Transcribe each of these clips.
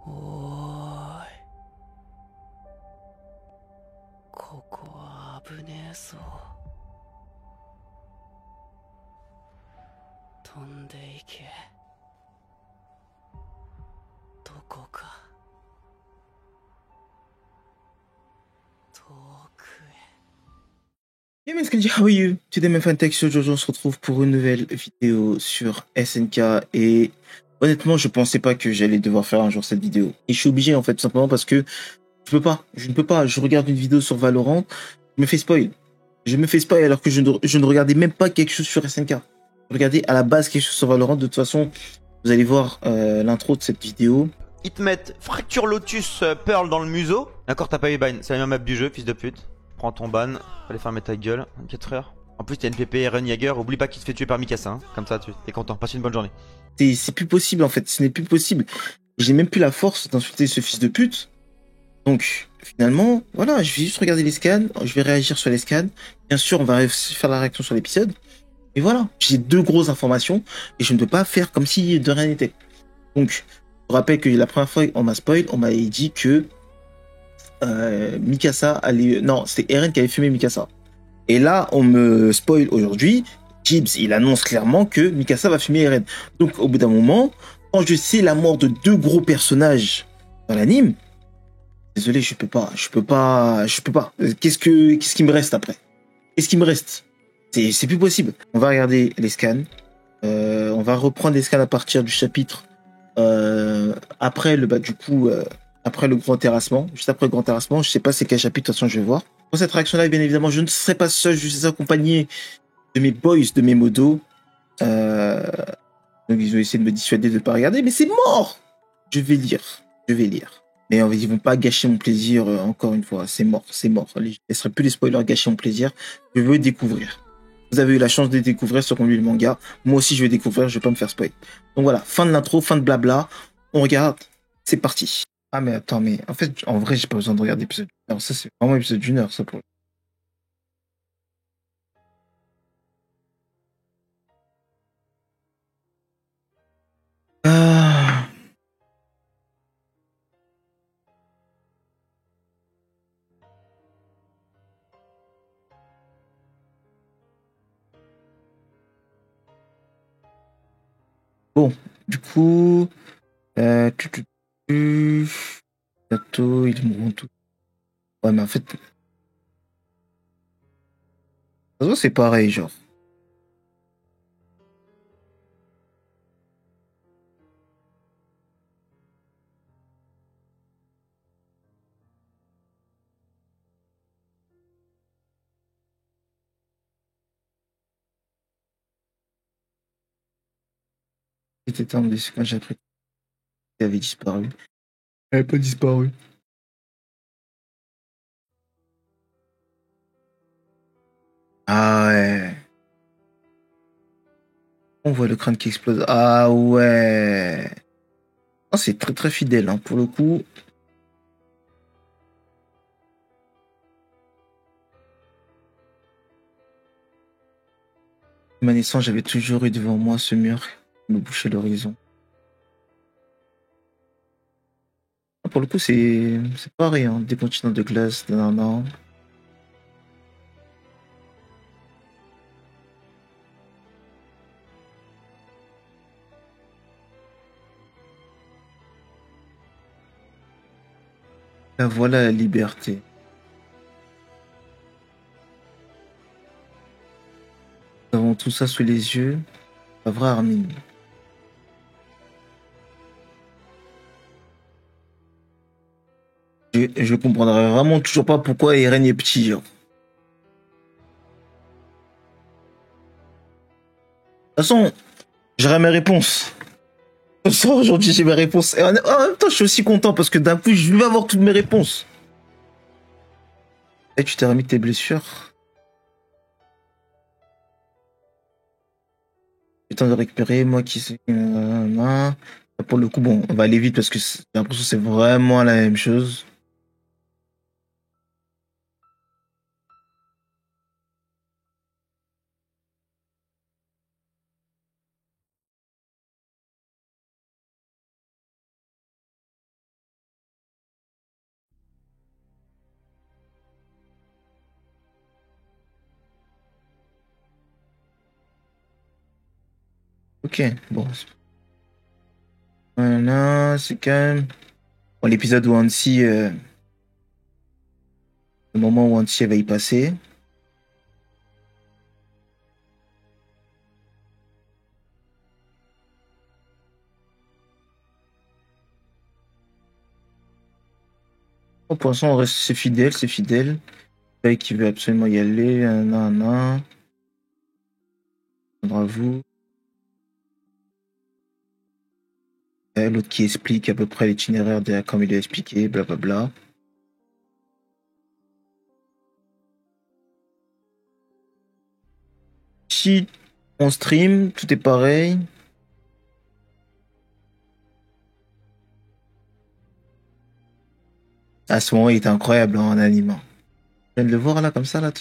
おーい、ここは危ねえぞ。飛んでいけ。どこか遠くへ。Hey Meskenji, how are you? Today, my Fantex, aujourd'hui on se retrouve pour une nouvelle vidéo sur SNK et honnêtement, je pensais pas que j'allais devoir faire un jour cette vidéo. Et je suis obligé en fait, tout simplement parce que je ne peux pas, je regarde une vidéo sur Valorant, je me fais spoil. Je me fais spoil alors que je ne regardais même pas quelque chose sur SNK. Je regardais à la base quelque chose sur Valorant, de toute façon, vous allez voir l'intro de cette vidéo. Ils te mettent Fracture Lotus Pearl dans le museau. D'accord, t'as pas eu ban. C'est la même map du jeu, fils de pute. Prends ton ban. Fallait fermer ta gueule. 4 heures. En plus, t'as NPP, Eren Jaeger. Oublie pas qu'il se fait tuer par Mikasa. Hein. Comme ça, tu es content. Passe une bonne journée. C'est plus possible en fait, ce n'est plus possible. J'ai même plus la force d'insulter ce fils de pute. Donc, finalement, voilà, je vais juste regarder les scans, je vais réagir sur les scans. Bien sûr, on va faire la réaction sur l'épisode. Et voilà, j'ai deux grosses informations et je ne peux pas faire comme si de rien n'était. Donc, je rappelle que la première fois, on m'a spoil, on m'avait dit que Mikasa allait... Non, c'était Eren qui avait fumé Mikasa. Et là, on me spoil aujourd'hui. Gibbs, il annonce clairement que Mikasa va fumer Eren. Donc, au bout d'un moment, quand je sais la mort de deux gros personnages dans l'anime, désolé, je peux pas. Qu'est-ce qui me reste après? Qu'est-ce qui me reste? C'est plus possible. On va regarder les scans. On va reprendre les scans à partir du chapitre après après le grand terrassement. Juste après le grand terrassement, je sais pas c'est quel chapitre. De toute façon, je vais voir. Pour cette réaction-là, bien évidemment, je ne serai pas seul. Je suis accompagné de mes boys, de mes modos. Donc ils ont essayé de me dissuader de ne pas regarder, mais c'est mort. Je vais lire. Je vais lire. Mais ils vont pas gâcher mon plaisir encore une fois. C'est mort, c'est mort. Je laisserai plus les spoilers gâcher mon plaisir. Je veux découvrir. Vous avez eu la chance de découvrir ce qu'on lit le manga. Moi aussi, je vais découvrir. Je vais pas me faire spoil. Donc voilà, fin de l'intro, fin de blabla. On regarde. C'est parti. Ah mais attends, mais en fait, en vrai, j'ai pas besoin de regarder l'épisode. Alors ça, c'est vraiment l'épisode d'une heure, ça pour. Ah. Bon, du coup, tu, tu, tu, Sato, ils mourront tout. Ouais, mais en fait, c'est pareil, genre. C'était un des quand j'ai appris qu'il avait disparu. Elle avait pas disparu. Ah ouais. On voit le crâne qui explose. Ah ouais. Ah, c'est très très fidèle, hein, pour le coup. À ma naissance, j'avais toujours eu devant moi ce mur qui me bouchait l'horizon. Ah, pour le coup, c'est pareil, hein, des continents de glace, nanana. Là, voilà la liberté. Nous avons tout ça sous les yeux. La vraie Armine. Je comprendrais vraiment toujours pas pourquoi Eren est petit, genre. De toute façon, j'aurai mes réponses. De toute façon, aujourd'hui, j'ai mes réponses. Et en même temps, je suis aussi content parce que d'un coup, je vais avoir toutes mes réponses. Et tu t'es remis de tes blessures. J'ai le temps de récupérer, moi qui sais. Pour le coup, bon, on va aller vite parce que j'ai l'impression que c'est vraiment la même chose. Ok, bon. Voilà, c'est calme. Bon, l'épisode où Hansi, le moment où Hansi va y passer. Bon, pour l'instant, on reste, c'est fidèle, c'est fidèle. Faye qui veut absolument y aller, nan. Bravo. L'autre qui explique à peu près l'itinéraire de comme il a expliqué, blablabla. Si on stream, tout est pareil. À ce moment, il était incroyable hein, en anime. Je viens de le voir là, comme ça, là.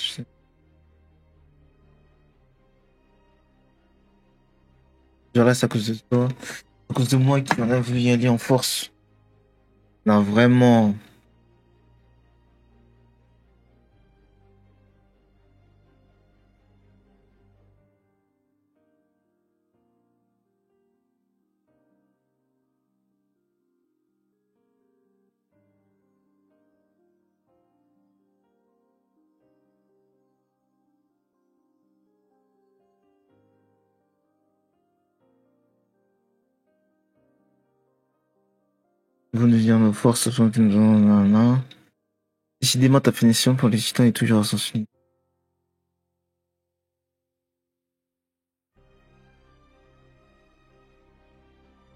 Je reste à cause de toi. À cause de moi qui en a vu y aller en force. Non, vraiment. Vous nous dire nos forces, nan. Décidément, ta finition pour les titans est toujours à sens unique.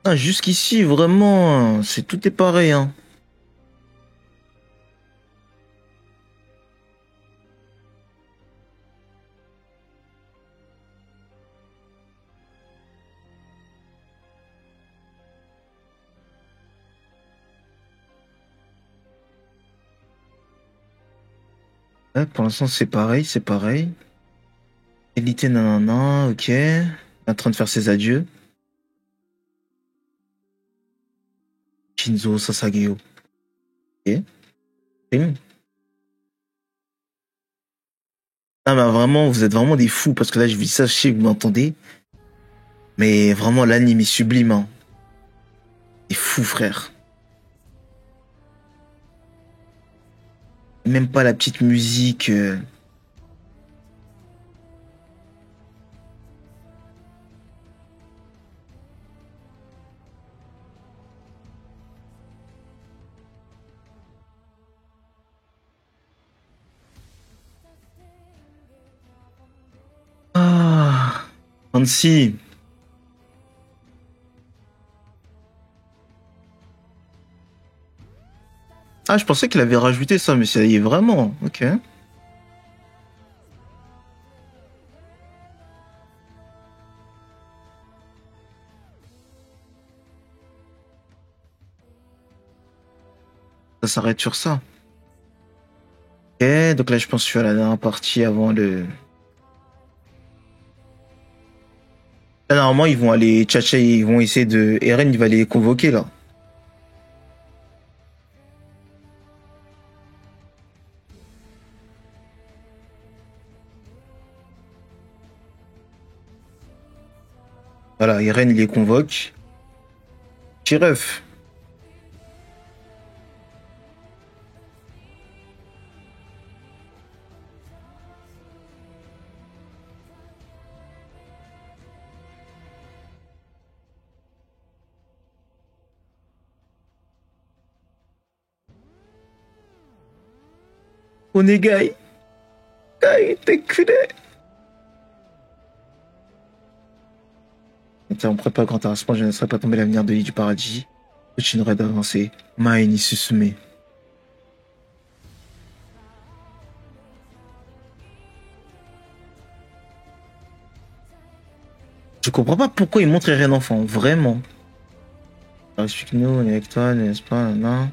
Ah, jusqu'ici, vraiment, c'est tout est pareil, hein. Ouais, pour l'instant, c'est pareil, c'est pareil. Élité, nanana, ok. En train de faire ses adieux. Shinzo Sasageo. Ok. Film. Ah, mais vraiment, vous êtes vraiment des fous parce que là, je vis ça, je sais que vous m'entendez. Mais vraiment, l'anime est sublime, hein. Des fous, frère. Même pas la petite musique. Ah, Hansi. Ah, je pensais qu'il avait rajouté ça, mais ça y est vraiment. Ok. Ça s'arrête sur ça. Ok, donc là, je pense que je suis à la dernière partie avant le. Là, normalement, ils vont aller tchatcher, ils vont essayer de. Eren, il va les convoquer là. Voilà, Eren, il les convoque. Chiref. Onegai. Gai, t'es culé. Interromprai pas grand harassement, je ne laisserai pas tomber l'avenir de l'île du paradis. Je continuerai d'avancer. Mai ni Susume. Je comprends pas pourquoi il montre Eren enfant, vraiment. Explique-nous, on est avec toi, n'est-ce pas, non?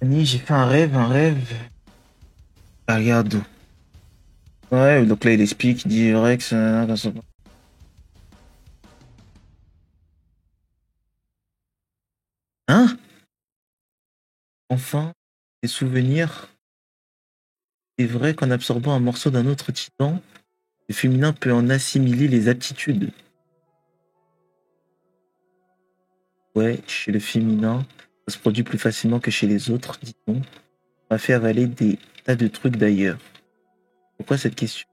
Annie, j'ai fait un rêve. Ah, regarde. Ouais, donc là, il explique, il dit Rex, dans son... Hein? Enfin, des souvenirs. C'est vrai qu'en absorbant un morceau d'un autre titan, le féminin peut en assimiler les aptitudes. Ouais, chez le féminin, ça se produit plus facilement que chez les autres, dit-on. On m'a fait avaler des tas de trucs d'ailleurs. Pourquoi cette question?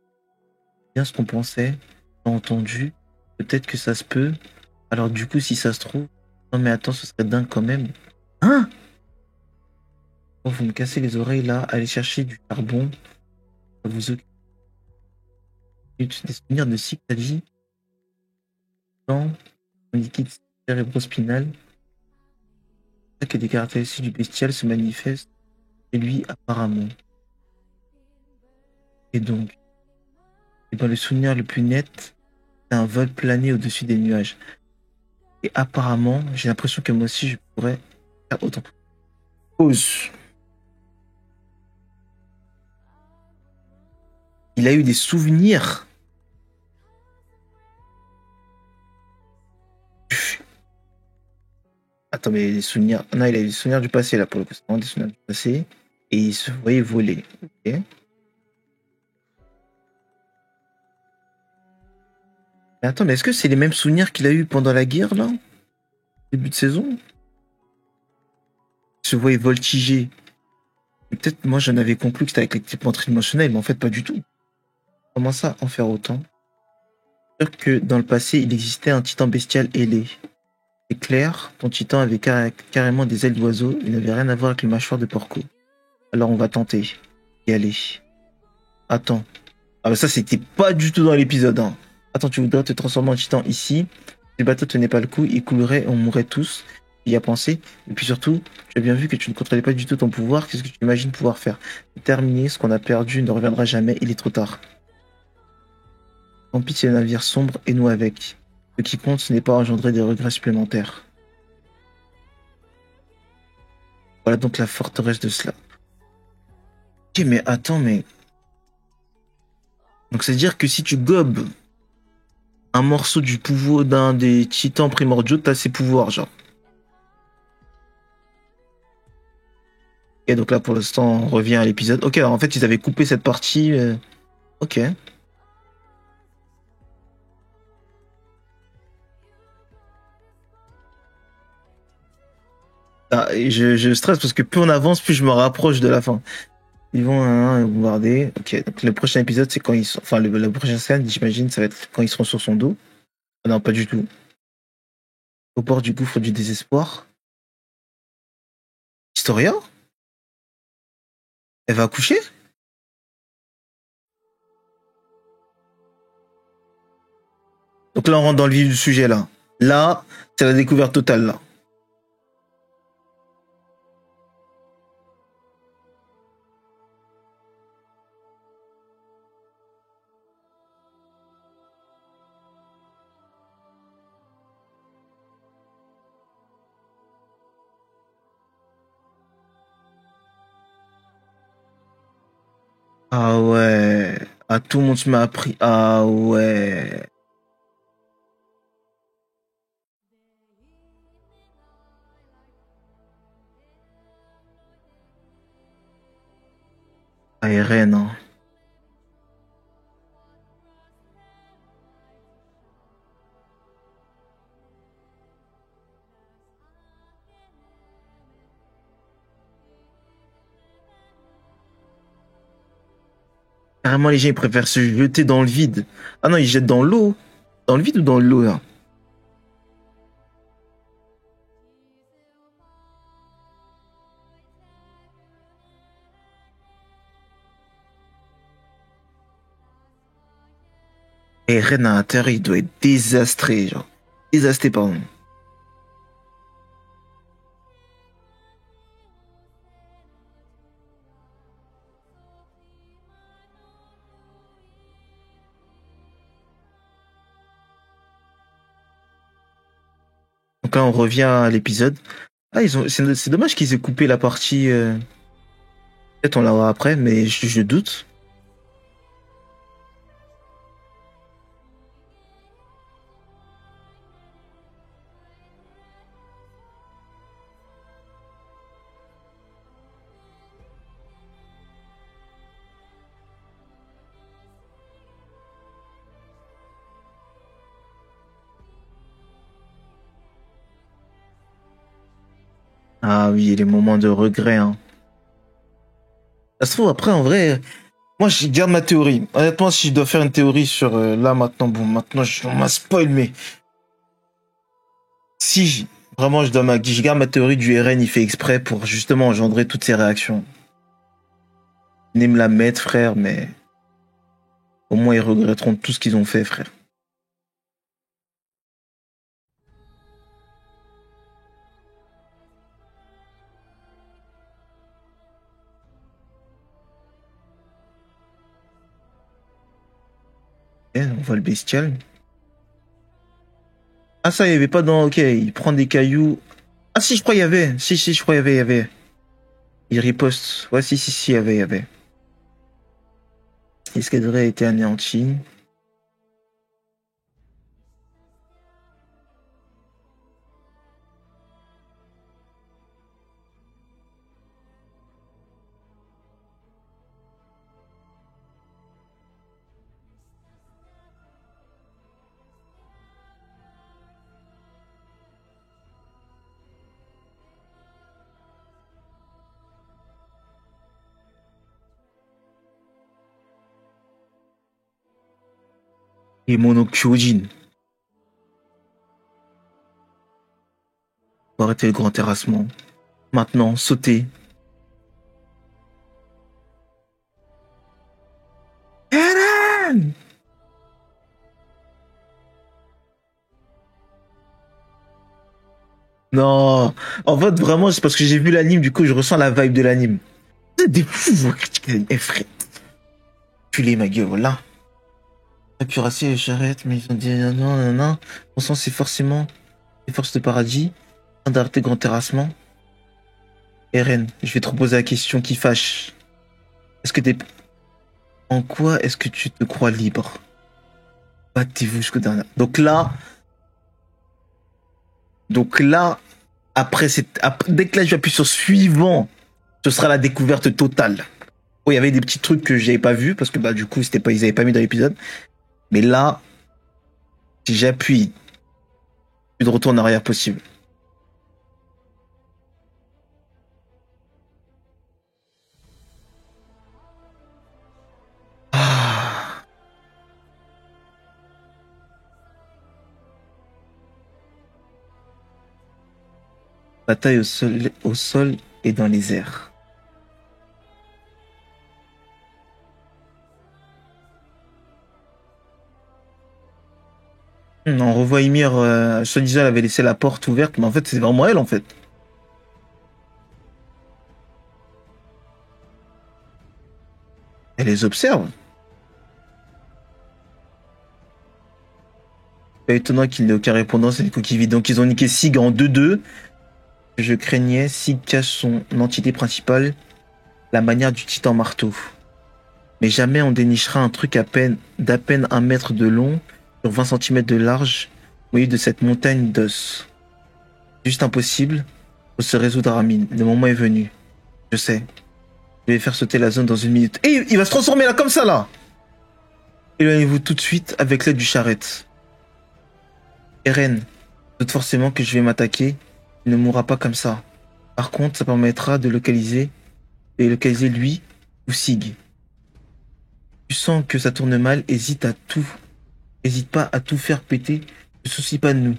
Bien ce qu'on pensait, on a entendu, peut-être que ça se peut. Alors du coup, si ça se trouve... Non mais attends, ce serait dingue quand même. Hein? Oh, vous me cassez les oreilles là, allez chercher du charbon, ça vous occupe des souvenirs de cycle dans un liquide cérébrospinal. C'est ça que des caractéristiques du bestial se manifestent chez lui apparemment. Et donc, eh ben, le souvenir le plus net, c'est un vol plané au-dessus des nuages. Et apparemment, j'ai l'impression que moi aussi je pourrais faire autant. Pause. Il a eu des souvenirs. Attends, mais les souvenirs. Non, il a eu des souvenirs du passé là pour le coup. C'est vraiment des souvenirs du passé. Et il se voyait voler. Ok. Mais attends, mais est-ce que c'est les mêmes souvenirs qu'il a eu pendant la guerre là? Début de saison? Il se voyait voltiger. Et peut-être moi j'en avais conclu que c'était avec l'équipement tridimensionnel, mais en fait pas du tout. Comment ça en faire autant? Sûr que dans le passé il existait un titan bestial ailé. C'est clair, ton titan avait carrément des ailes d'oiseau, il n'avait rien à voir avec le mâchoire de Porco. Alors on va tenter. Y aller. Attends. Ah bah ça c'était pas du tout dans l'épisode. Hein. Attends, tu voudrais te transformer en titan ici. Si le bateau tenait pas le coup, il coulerait, on mourrait tous. Il y a pensé. Et puis surtout, tu as bien vu que tu ne contrôlais pas du tout ton pouvoir. Qu'est-ce que tu imagines pouvoir faire? Terminer, ce qu'on a perdu ne reviendra jamais, il est trop tard. Tant pis si le navire sombre et nous avec. Ce qui compte, ce n'est pas engendrer des regrets supplémentaires. Voilà donc la forteresse de cela. Ok, mais attends, mais... Donc c'est-à-dire que si tu gobes un morceau du pouvoir d'un des titans primordiaux, t'as ses pouvoirs, genre. Et donc là, pour l'instant, on revient à l'épisode. Ok, alors en fait, ils avaient coupé cette partie. Ok. Ah, et je stresse parce que plus on avance, plus je me rapproche de la fin. Ils vont bombarder. Ok, donc le prochain épisode, c'est quand ils sont... Enfin, la prochaine scène, j'imagine, ça va être quand ils seront sur son dos. Ah non, pas du tout. Au bord du gouffre du désespoir. Historia? Elle va accoucher? Donc là, on rentre dans le vif du sujet, là. Là, c'est la découverte totale, là. Ah ouais. Ah, tout le monde se m'a appris. Ah ouais. Ah, Eren, hein. Carrément, les gens, ils préfèrent se jeter dans le vide. Ah non, ils jettent dans l'eau. Dans le vide ou dans l'eau, là? Eren à l'intérieur, il doit être désastré, genre. Désastré, pardon. Donc là, on revient à l'épisode. Ah, c'est dommage qu'ils aient coupé la partie. Peut-être on la voit après, mais je doute. Ah oui, les moments de regret. Hein. Ça se trouve, après, en vrai, moi, je garde ma théorie. Honnêtement, si je dois faire une théorie sur là, maintenant, bon, maintenant, on m'a spoil, mais si vraiment, je garde ma théorie du RN, il fait exprès pour justement engendrer toutes ces réactions. Venez me la mettre, frère, mais au moins, ils regretteront tout ce qu'ils ont fait, frère. On voit le bestial. Ah, ça, il n'y avait pas dans. Ok, il prend des cailloux. Ah, si, je crois qu'il y avait. Si, je crois qu'il y avait. Il riposte. Ouais, si, il y avait. L'escadrille a été anéanti. Et Monokyojin. Faut arrêter le grand terrassement. Maintenant, sauter. Eren! Non, en fait, vraiment, c'est parce que j'ai vu l'anime, du coup, je ressens la vibe de l'anime. C'est des fous, vous critiquez l'anime. Eh, frère. Culé, ma gueule, voilà. Cuirassier et charrette, mais ils ont dit non, non, non. Bon sang, c'est forcément les forces de paradis. D'arrêter grand terrassement. Eren, je vais te reposer la question qui fâche. Est-ce que t'es. En quoi est-ce que tu te crois libre? Battez-vous jusqu'au dernier. Donc là, dès que là je vais appuyer sur suivant, ce sera la découverte totale. Oh, il y avait des petits trucs que j'avais pas vus parce que bah du coup ils avaient pas mis dans l'épisode. Mais là, si j'appuie, plus de retour en arrière possible. Ah. Bataille au sol et dans les airs. On revoit Ymir, soi-disant elle avait laissé la porte ouverte, mais en fait c'est vraiment elle en fait. Elle les observe. Pas étonnant qu'il n'ait aucun répondant, c'est une coquille vide. Donc ils ont niqué Sig en 2-2. Je craignais, Sig cache son entité principale, la manière du titan marteau. Mais jamais on dénichera un truc d'à peine 1 mètre de long, sur 20 centimètres de large, au milieu de cette montagne d'os. Juste impossible, faut se résoudre à mine. Le moment est venu. Je sais. Je vais faire sauter la zone dans 1 minute. Et il va se transformer là, comme ça là! Éloignez-vous tout de suite avec l'aide du charrette. Eren, doute forcément que je vais m'attaquer. Il ne mourra pas comme ça. Par contre, ça permettra de localiser lui ou Sig. Tu sens que ça tourne mal, hésite pas à tout faire péter, ne te soucie pas de nous.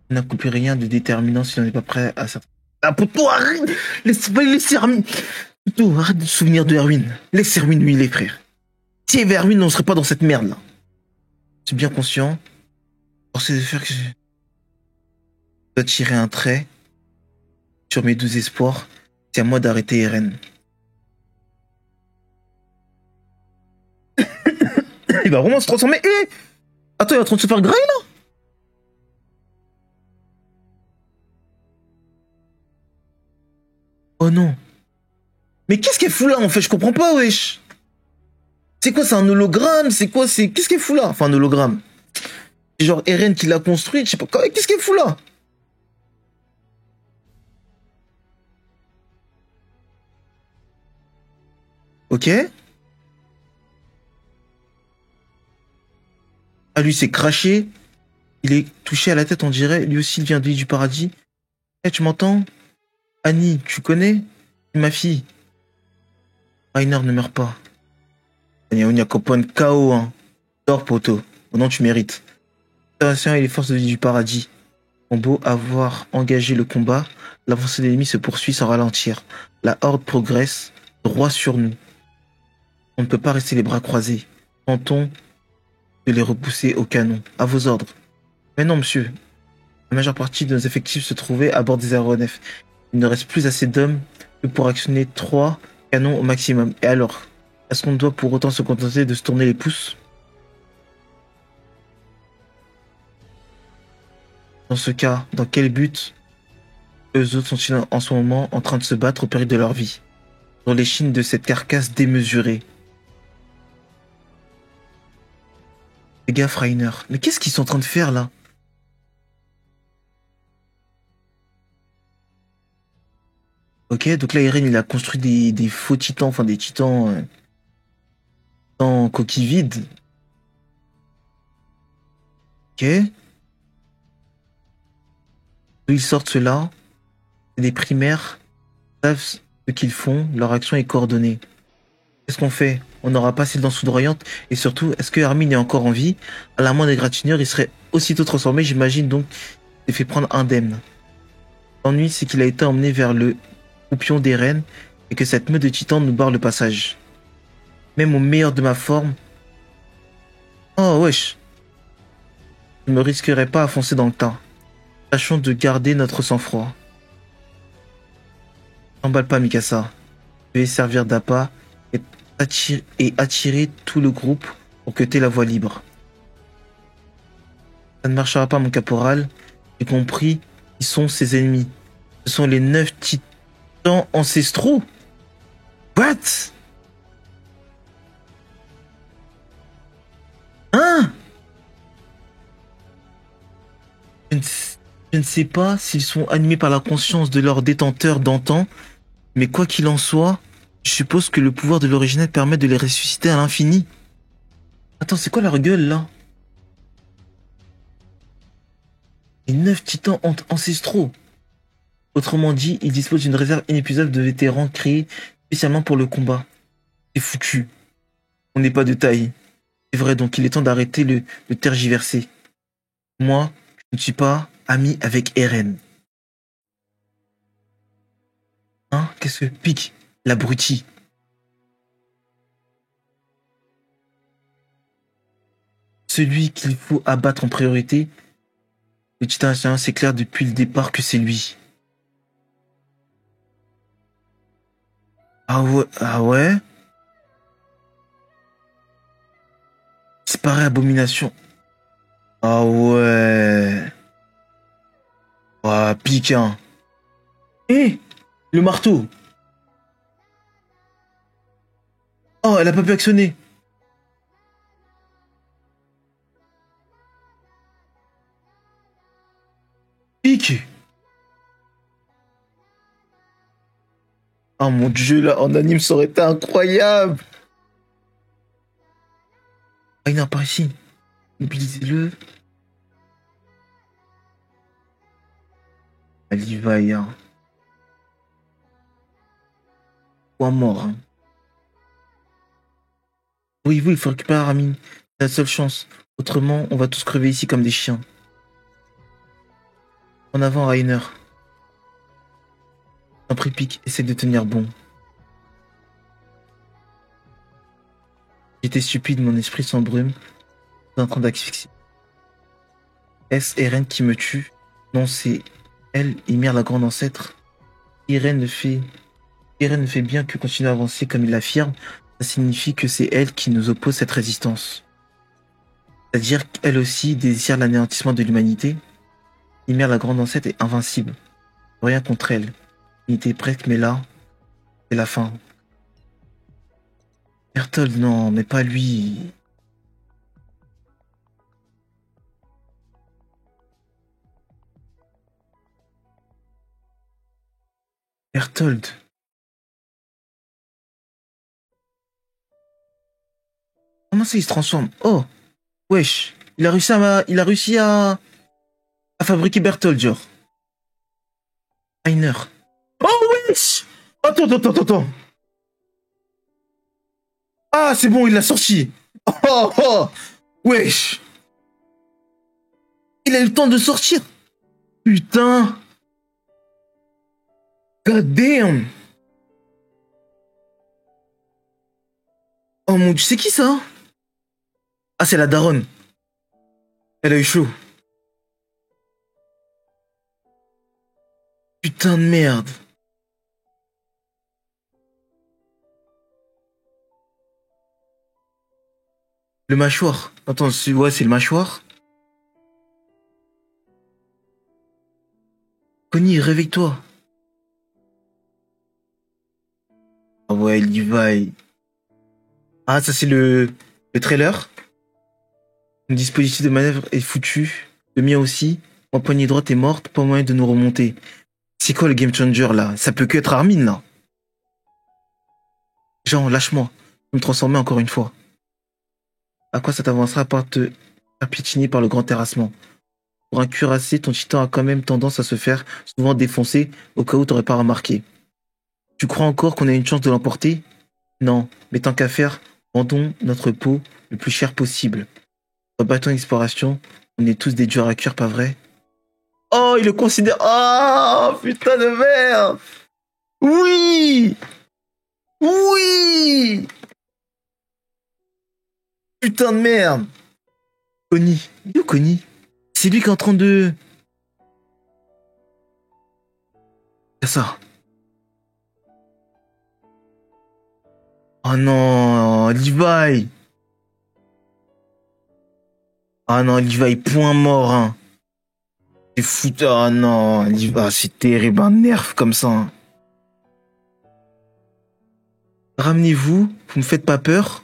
N'accomplis rien de déterminant si on n'est pas prêt à ça. Ah, poto, arrête! Laisse Erwin! Poto, arrête de te souvenir de Erwin. Laisse Erwin lui, les frères. Si il y avait Erwin, on serait pas dans cette merde là. Je suis bien conscient. Forcé de faire que je dois tirer un trait sur mes 12 espoirs. C'est à moi d'arrêter Eren. Il va vraiment se transformer. Attends, il est en train de se faire grailler là. Oh non. Mais qu'est-ce qu'elle fout là en fait? Je comprends pas, wesh. C'est quoi, c'est un hologramme? C'est quoi, c'est... Qu'est-ce qu'elle fout là? Enfin, un hologramme. C'est genre Eren qui l'a construit, je sais pas. Qu'est-ce qu'elle fout là? Ok. Ah, lui, s'est craché. Il est touché à la tête, on dirait. Lui aussi, il vient de l'île du paradis. Eh, tu m'entends? Annie, tu connais? C'est ma fille. Rainer ne meurt pas. On y a Copone KO, hein. Dors, poteau. Maintenant, tu mérites. Fédération et les forces de l'île du paradis ont beau avoir engagé le combat, l'avancée de l'ennemi se poursuit sans ralentir. La horde progresse droit sur nous. On ne peut pas rester les bras croisés. Tentons de les repousser au canon. À vos ordres. Mais non, monsieur. La majeure partie de nos effectifs se trouvait à bord des aéronefs. Il ne reste plus assez d'hommes que pour actionner 3 canons au maximum. Et alors, est-ce qu'on doit pour autant se contenter de se tourner les pouces? Dans ce cas, dans quel but eux autres sont-ils en ce moment en train de se battre au péril de leur vie? Dans l'échine de cette carcasse démesurée. Les gars, Rainer, mais qu'est-ce qu'ils sont en train de faire là? Ok, donc là, Eren, il a construit des faux titans, enfin des titans en coquille vide. Ok. D'où ils sortent ceux-là? C'est des primaires, ils savent ce qu'ils font, leur action est coordonnée. Qu'est-ce qu'on fait? On n'aura pas ces dents soudoyantes, et surtout, est-ce que Armin est encore en vie? À la moindre égratignure, il serait aussitôt transformé, j'imagine donc, il s'est fait prendre indemne. L'ennui, c'est qu'il a été emmené vers le croupion d'Eren, et que cette meute de titans nous barre le passage. Même au meilleur de ma forme... Oh, wesh. Je ne me risquerais pas à foncer dans le tas. Tâchons de garder notre sang-froid. N'emballe pas, Mikasa. Je vais servir d'appât et attirer tout le groupe pour que t'aies la voie libre. Ça ne marchera pas, mon caporal. J'ai compris qui sont ses ennemis. Ce sont les 9 titans ancestraux. What? Hein? Je ne sais pas s'ils sont animés par la conscience de leur détenteur d'antan, mais quoi qu'il en soit, je suppose que le pouvoir de l'originel permet de les ressusciter à l'infini. Attends, c'est quoi leur gueule là? Les 9 titans ancestraux. Autrement dit, ils disposent d'une réserve inépuisable de vétérans créés spécialement pour le combat. C'est foutu. On n'est pas de taille. C'est vrai, donc il est temps d'arrêter le tergiverser. Moi, je ne suis pas ami avec Eren. Hein? Qu'est-ce que pique, l'abruti? Celui qu'il faut abattre en priorité, le titan ascendant, c'est clair depuis le départ que c'est lui. Ah ouais, ah ouais? C'est pareil, abomination. Ah ouais. Ah, pique, hein. Eh, le marteau. Oh, elle a pas pu actionner. Pique. Oh mon dieu, là, en anime, ça aurait été incroyable. Ah, non, par ici. Mobilisez-le. Elle y va, hein. Ou à mort, hein. Oui, il faut récupérer Armin. C'est la seule chance. Autrement, on va tous crever ici comme des chiens. En avant, Rainer. Un prix pique, essaie de tenir bon. J'étais stupide, mon esprit s'embrume. Je suis en train d'asphyxier. Est-ce Eren qui me tue? Non, c'est elle, Ymir, la grande ancêtre. Eren ne fait bien que continuer à avancer comme il l'affirme. Ça signifie que c'est elle qui nous oppose cette résistance. C'est-à-dire qu'elle aussi désire l'anéantissement de l'humanité. Ymir, la grande ancêtre, est invincible. Rien contre elle. Il était presque, mais là, C'est la fin. Berthold, non, mais pas lui. Berthold. Comment ça, il se transforme? Oh, wesh. Il a réussi à fabriquer Berthold, genre. Rainer. Oh, wesh! Attends. Ah, c'est bon, il l'a sorti. Oh, wesh. Il a eu le temps de sortir. Putain. God damn. Oh mon dieu, c'est qui ça? Ah, c'est la daronne. Elle a eu chaud. Putain de merde. Le mâchoire. Attends, ouais, c'est le mâchoire. Connie, réveille-toi. Ah ouais, Levi. Ah, ça c'est le trailer. Le dispositif de manœuvre est foutu. Le mien aussi. Ma poignée droite est morte, pas moyen de nous remonter. C'est quoi le game changer là? Ça peut que être Armin là. Jean, lâche-moi. Je vais me transformer encore une fois. À quoi ça t'avancera à part te faire piétiner par le grand terrassement? Pour un cuirassé, ton titan a quand même tendance à se faire souvent défoncer au cas où t'aurais pas remarqué. Tu crois encore qu'on a une chance de l'emporter? Non, mais tant qu'à faire, vendons notre peau le plus cher possible. Rebattons l'exploration, on est tous des durs à cuire, pas vrai? Oh, il le considère... Oh, putain de merde! Oui! Oui! Putain de merde! Connie. Il est où Connie? C'est lui qui est en train de... C'est ça. Oh non, Levi! Ah non, Levi, point mort, hein. C'est fou. Ah non, Levi, c'est terrible, un nerf comme ça. Hein. Ramenez-vous, vous me faites pas peur.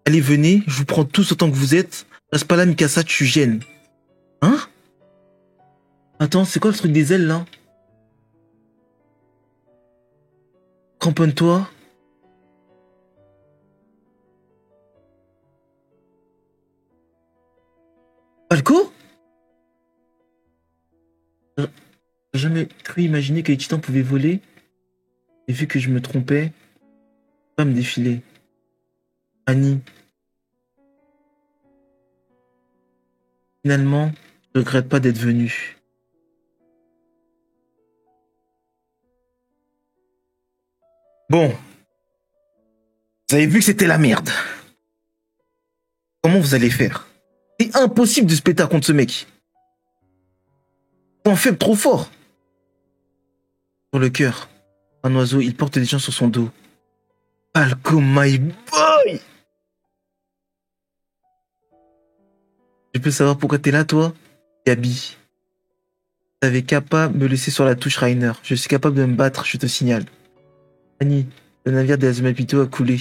Allez, venez, je vous prends tous autant que vous êtes. Reste pas là, Mikasa, tu gênes. Hein? Attends, c'est quoi le truc des ailes, là? Cramponne-toi. Falco? J'ai jamais cru imaginer que les titans pouvaient voler. Et vu que je me trompais, pas me défiler. Annie. Finalement, je regrette pas d'être venu. Bon. Vous avez vu que c'était la merde. Comment vous allez faire? C'est impossible de se péter contre ce mec. Point faible trop fort. Sur le cœur. Un oiseau, il porte des gens sur son dos. Falco, my boy! Je peux savoir pourquoi t'es là, toi? Gabi. T'avais qu'à pas me laisser sur la touche, Rainer. Je suis capable de me battre, je te signale. Annie, le navire des Azumapito a coulé.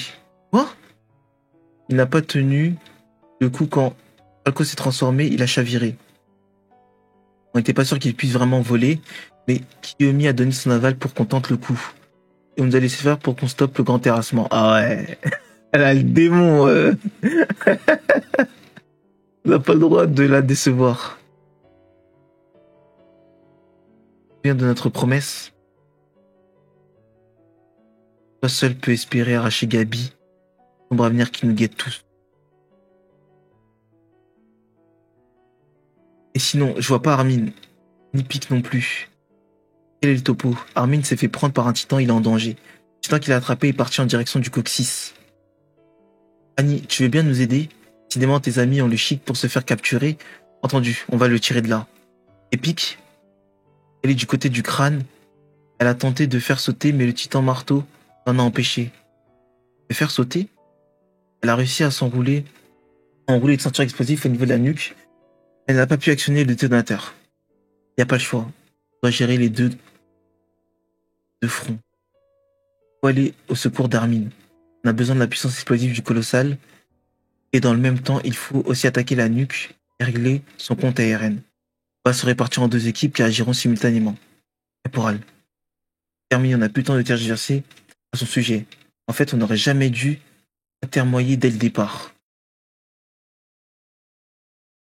Quoi? Il n'a pas tenu le coup quand Falco s'est transformé, il a chaviré. On n'était pas sûr qu'il puisse vraiment voler, mais Kiyomi a donné son aval pour qu'on tente le coup. Et on nous a laissé faire pour qu'on stoppe le grand terrassement. Ah ouais, elle a le démon. On n'a pas le droit de la décevoir. Bien de notre promesse. Toi seul peut espérer arracher Gabi. Sombre avenir qui nous guette tous. Et sinon, je vois pas Armin. Ni Pique non plus. Quel est le topo? Armin s'est fait prendre par un titan, il est en danger. Le titan qu'il a attrapé est parti en direction du coccyx. Annie, tu veux bien nous aider? Décidément, tes amis ont le chic pour se faire capturer. Entendu, on va le tirer de là. Et Pique? Elle est du côté du crâne. Elle a tenté de faire sauter, mais le titan marteau l'en a empêché. De faire sauter? Elle a réussi à enrouler une ceinture explosive au niveau de la nuque. Elle n'a pas pu actionner le détonateur. Il n'y a pas le choix. On doit gérer les deux de front. faut aller au secours d'Armin. On a besoin de la puissance explosive du colossal. Et dans le même temps, il faut aussi attaquer la nuque et régler son compte à RN. On va se répartir en 2 équipes qui agiront simultanément. Caporal. Terminé, on n'a plus le temps de tergiverser à son sujet. En fait, on n'aurait jamais dû intermoyer dès le départ.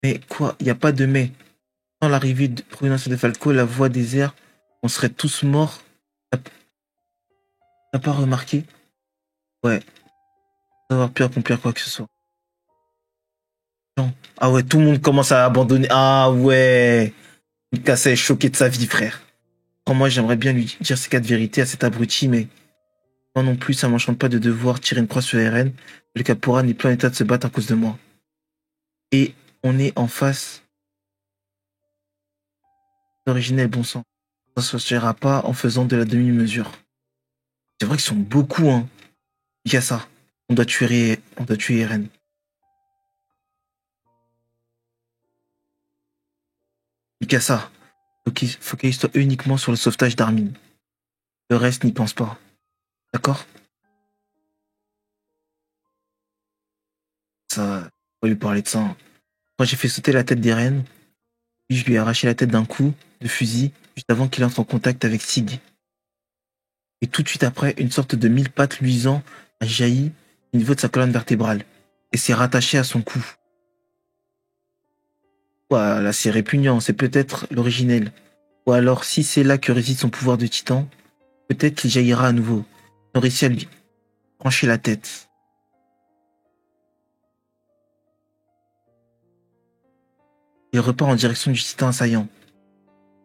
Mais quoi, il n'y a pas de mais. Sans l'arrivée de Providence de Falco, la voie des airs, on serait tous morts. T'as pas remarqué? Ouais, sans avoir pu accomplir quoi que ce soit. Non. Ah ouais, tout le monde commence à abandonner. Ah ouais. Mikasa est choqué de sa vie, frère. Moi, j'aimerais bien lui dire ces 4 vérités à cet abruti, mais moi non plus, ça m'enchante pas de devoir tirer une croix sur RN. Le caporal n'est plus en état de se battre à cause de moi. Et on est en face d'originel bon sang. Ça ne se sortira pas en faisant de la demi-mesure. C'est vrai qu'ils sont beaucoup, hein. Mikasa, on doit tuer RN. Mikasa, focalise-toi uniquement sur le sauvetage d'Armin. Le reste, n'y pense pas. D'accord? Ça, on va lui parler de ça, hein. Quand j'ai fait sauter la tête d'Eren, puis je lui ai arraché la tête d'un coup de fusil juste avant qu'il entre en contact avec Sig. Et tout de suite après, une sorte de 1000 pattes luisant a jailli au niveau de sa colonne vertébrale et s'est rattaché à son cou. Voilà, c'est répugnant, c'est peut-être l'originel. Ou alors, si c'est là que réside son pouvoir de titan, peut-être qu'il jaillira à nouveau. On réussit à lui trancher la tête. Il repart en direction du titan assaillant.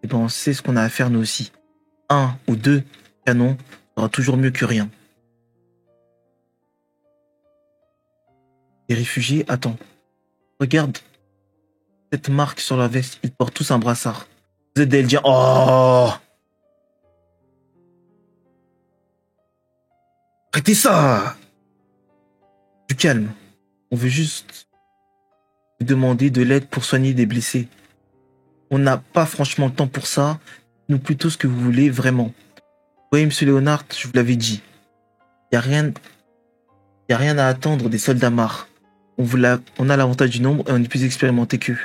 Et ben on sait ce qu'on a à faire nous aussi. 1 ou 2 canons sera toujours mieux que rien. Les réfugiés, attends. Regarde cette marque sur la veste, ils portent tous un brassard. Vous êtes des Eldiens. Oh! Arrêtez ça! Du calme. On veut juste vous demander de l'aide pour soigner des blessés. On n'a pas franchement le temps pour ça. Nous plutôt ce que vous voulez vraiment. Oui, monsieur Léonard, je vous l'avais dit. Y a rien à attendre des soldats marres. On a l'avantage du nombre et on est plus expérimenté qu'eux.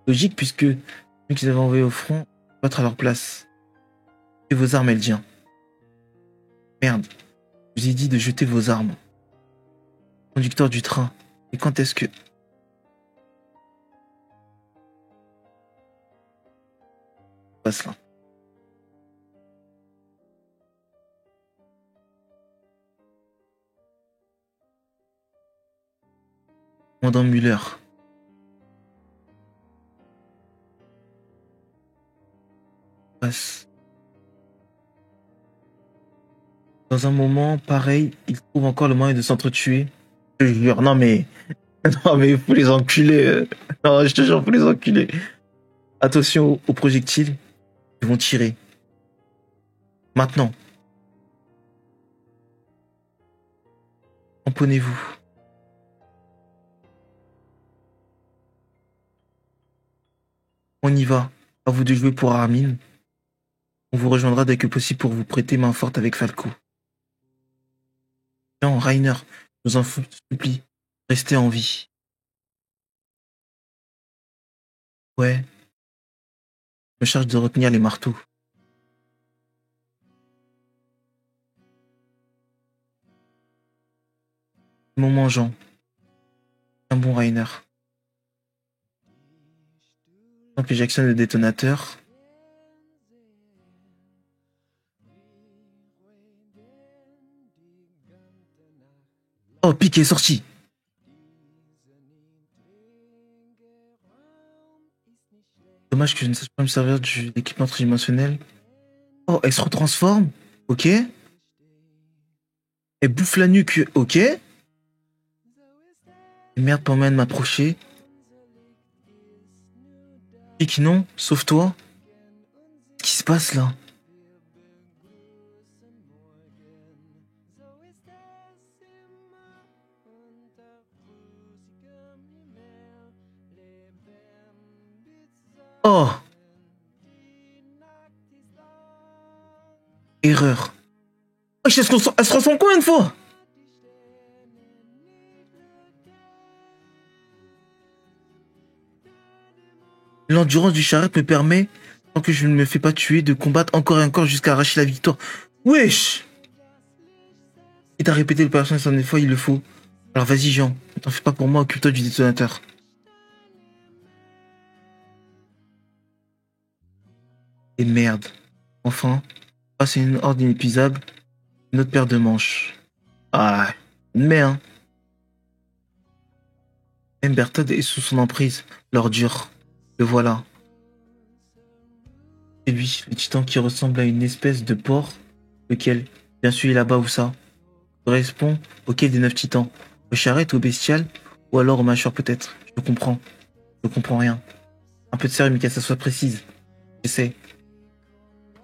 Logique puisque nous qu'ils avaient envoyés au front, battre à leur place. Et vos armes, Eldiens. Merde. Je vous ai dit de jeter vos armes. Conducteur du train. Et quand est-ce que... passe là. Commandant Müller. Passe. Dans un moment pareil, ils trouvent encore le moyen de s'entretuer. Je te jure, non mais... Non mais faut les enculer. Non, je te jure, faut les enculer. Attention aux projectiles. Ils vont tirer. Maintenant. Tamponnez-vous. On y va. À vous de jouer pour Armin. On vous rejoindra dès que possible pour vous prêter main forte avec Falco. Non, Rainer, je vous en supplie. Restez en vie. Ouais. Je me charge de retenir les marteaux. Mon mangeant. Un bon Rainer. Tant que j'actionne le détonateur. Oh, Pique est sorti. Dommage que je ne sache pas me servir de l'équipement tridimensionnel. Oh, elle se retransforme. Ok. Elle bouffe la nuque. Ok. Et merde, pas moyen de m'approcher. Pique, non. Sauve-toi. Qu'est-ce qui se passe là? Oh! Erreur. Oh, Wesh, elle se ressemble combien de fois? L'endurance du charrette me permet, tant que je ne me fais pas tuer, de combattre encore et encore jusqu'à arracher la victoire. Wesh! Et t'as répété le personnage 100 fois, il le faut. Alors vas-y Jean, ne t'en fais pas pour moi, occupe-toi du détonateur. Et merde. Enfin, face à une horde inépuisable, une autre paire de manches. Ah, mais hein. Embertod est sous son emprise, l'ordure. Le voilà. C'est lui, le titan qui ressemble à une espèce de porc. Lequel? Bien sûr, il est là-bas où ça? Correspond auquel des 9 titans? Aux charrettes, aux bestiales? Ou alors aux mâchoires peut-être? Je comprends. Je comprends rien. Un peu de sérieux, mais qu'à ça soit précise. J'essaie.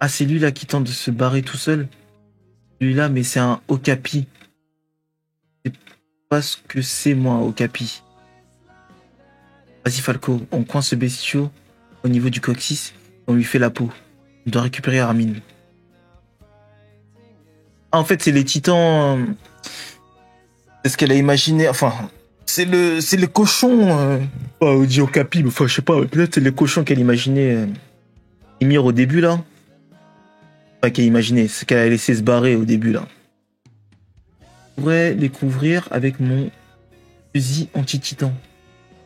Ah, c'est lui là qui tente de se barrer tout seul? Celui-là, mais c'est un Okapi. C'est pas ce que c'est moi, Okapi. Vas-y Falco, on coince ce bestiau au niveau du coccyx et on lui fait la peau. On doit récupérer Armin. Ah, en fait, c'est les titans. C'est ce qu'elle a imaginé. Enfin, c'est le cochon. On dit Okapi, mais enfin, je sais pas. Peut-être c'est le cochon qu'elle imaginait Ymir au début là. Enfin, qu'elle imaginait, c'est qu'elle a laissé se barrer au début là. Je pourrais les couvrir avec mon fusil anti-titan.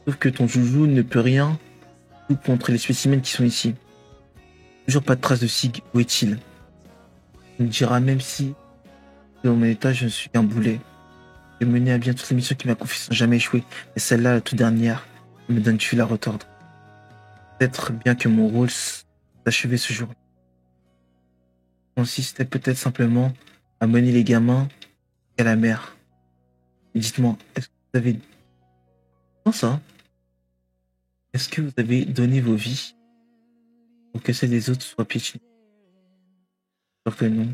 Sauf que ton joujou ne peut rien contre les spécimens qui sont ici. Toujours pas de trace de Sig. Où est-il? Il me dira même si, dans mon état, je suis un boulet. J'ai mené à bien toutes les missions qui m'a confiées sans jamais échouer. Mais celle-là, la toute dernière, me donne tu la retordre. Peut-être bien que mon rôle s'achevait ce jour-là. Consistait peut-être simplement à mener les gamins à la mer. Et dites-moi, est-ce que vous avez... Non, ça? Est-ce que vous avez donné vos vies pour que celles des autres soient piétinées? J'espère que non.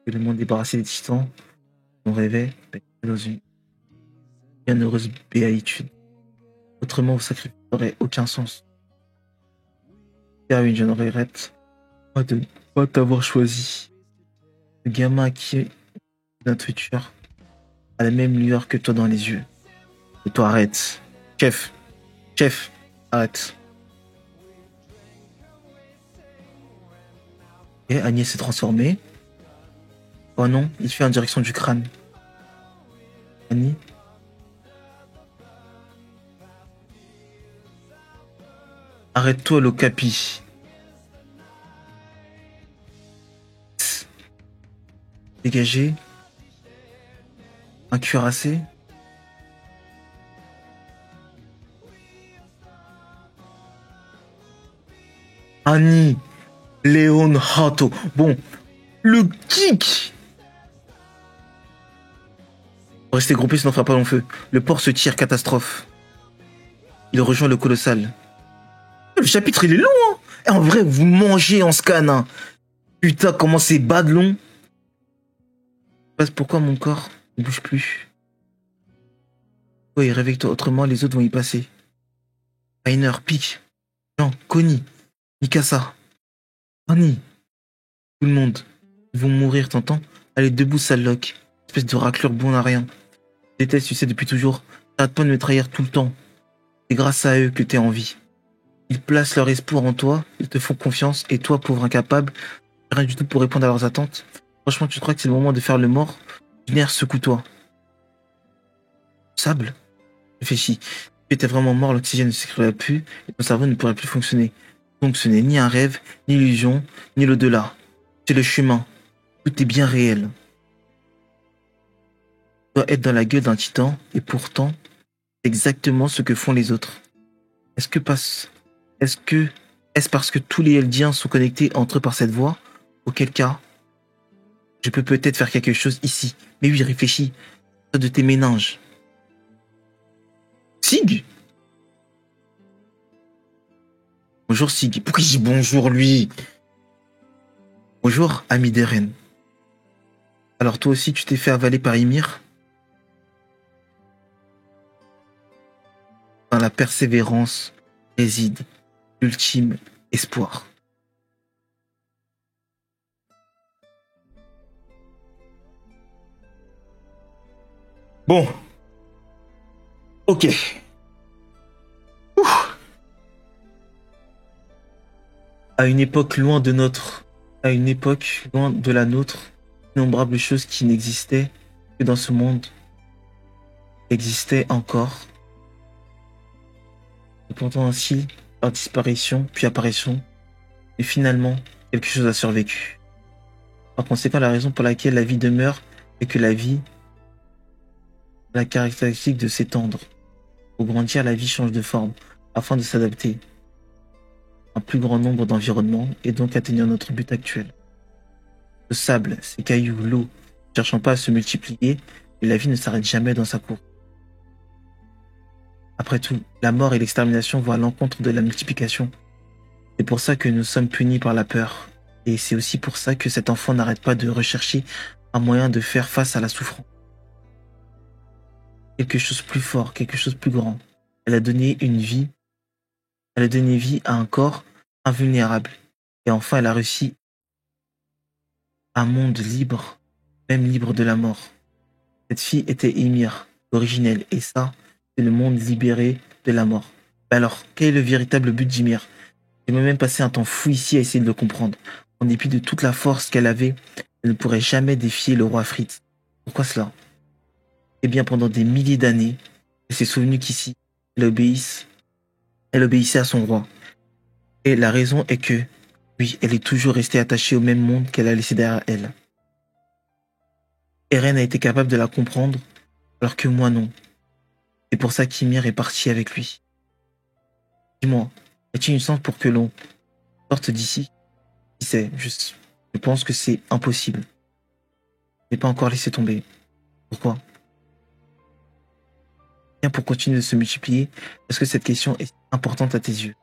Que le monde débarrassé des titans, on rêvait dans une bienheureuse béatitude. Autrement, vos sacrifices n'auraient aucun sens. Car je ne regrette pas de ne pas t'avoir choisi. Le gamin qui vient te tuer a la même lueur que toi dans les yeux. Et toi, arrête. Chef, arrête. Et Agnès s'est transformée. Oh non, il fait en direction du crâne. Annie. Arrête-toi, l'Okapi. Dégagé. Un cuirassé. Annie. Léon Hato. Bon. Le kick. Restez groupés, sinon on fera pas long feu. Le port se tire, catastrophe. Il rejoint le colossal. Le chapitre, il est long, hein. Et en vrai, vous mangez en scan, hein. Putain, comment c'est bad long. Pourquoi mon corps ne bouge plus? Oui, réveille-toi, autrement les autres vont y passer. Rainer, Pic, Jean, Connie, Mikasa, Annie, tout le monde. Ils vont mourir, t'entends? Allez, debout, sale loc. Espèce de raclure bon à rien. Je déteste, tu sais, depuis toujours. T'arrêtes pas de me trahir tout le temps. C'est grâce à eux que t'es en vie. Ils placent leur espoir en toi, ils te font confiance, et toi, pauvre incapable, rien du tout pour répondre à leurs attentes. Franchement, tu crois que c'est le moment de faire le mort? Lunaire, secoue-toi. Sable? Réfléchis. Si tu étais vraiment mort, l'oxygène ne s'écrirait plus, et ton cerveau ne pourrait plus fonctionner. Donc ce n'est ni un rêve, ni l'illusion, ni l'au-delà. C'est le chemin. Tout est bien réel. Tu dois être dans la gueule d'un titan, et pourtant, c'est exactement ce que font les autres. Est-ce parce que tous les Eldiens sont connectés entre eux par cette voie? Auquel cas, je peux peut-être faire quelque chose ici. Mais oui, réfléchis. De tes méninges. Sig? Bonjour Sig. Pourquoi il dit bonjour lui? Bonjour, ami d'Eren. Alors toi aussi, tu t'es fait avaler par Ymir? Dans la persévérance réside l'ultime espoir. Bon, ok. Ouf. À une époque loin de notre, à une époque loin de la nôtre, innombrables choses qui n'existaient que dans ce monde existaient encore. Et pourtant ainsi, par disparition, puis apparition, et finalement, quelque chose a survécu. Par conséquent, la raison pour laquelle la vie demeure est que la vie a la caractéristique de s'étendre. Pour grandir, la vie change de forme, afin de s'adapter à un plus grand nombre d'environnements et donc atteindre notre but actuel. Le sable, ces cailloux, l'eau, ne cherchant pas à se multiplier, et la vie ne s'arrête jamais dans sa course. Après tout, la mort et l'extermination vont à l'encontre de la multiplication. C'est pour ça que nous sommes punis par la peur. Et c'est aussi pour ça que cet enfant n'arrête pas de rechercher un moyen de faire face à la souffrance. Quelque chose de plus fort, quelque chose de plus grand. Elle a donné une vie. Elle a donné vie à un corps invulnérable. Et enfin, elle a réussi un monde libre, même libre de la mort. Cette fille était Ymir, originelle, et ça, c'est le monde libéré de la mort. Mais alors, quel est le véritable but d'Ymir? J'ai même passé un temps fou ici à essayer de le comprendre. En dépit de toute la force qu'elle avait, elle ne pourrait jamais défier le roi Fritz. Pourquoi cela? Eh bien, pendant des milliers d'années, elle s'est souvenue qu'ici, elle obéissait à son roi. Et la raison est que, oui, elle est toujours restée attachée au même monde qu'elle a laissé derrière elle. Eren a été capable de la comprendre, alors que moi non. C'est pour ça qu'Ymir est parti avec lui. Dis-moi, y a-t-il une chance pour que l'on sorte d'ici? Qui sait, je pense que c'est impossible. Je n'ai pas encore laissé tomber. Pourquoi? Bien pour continuer de se multiplier, est-ce que cette question est importante à tes yeux?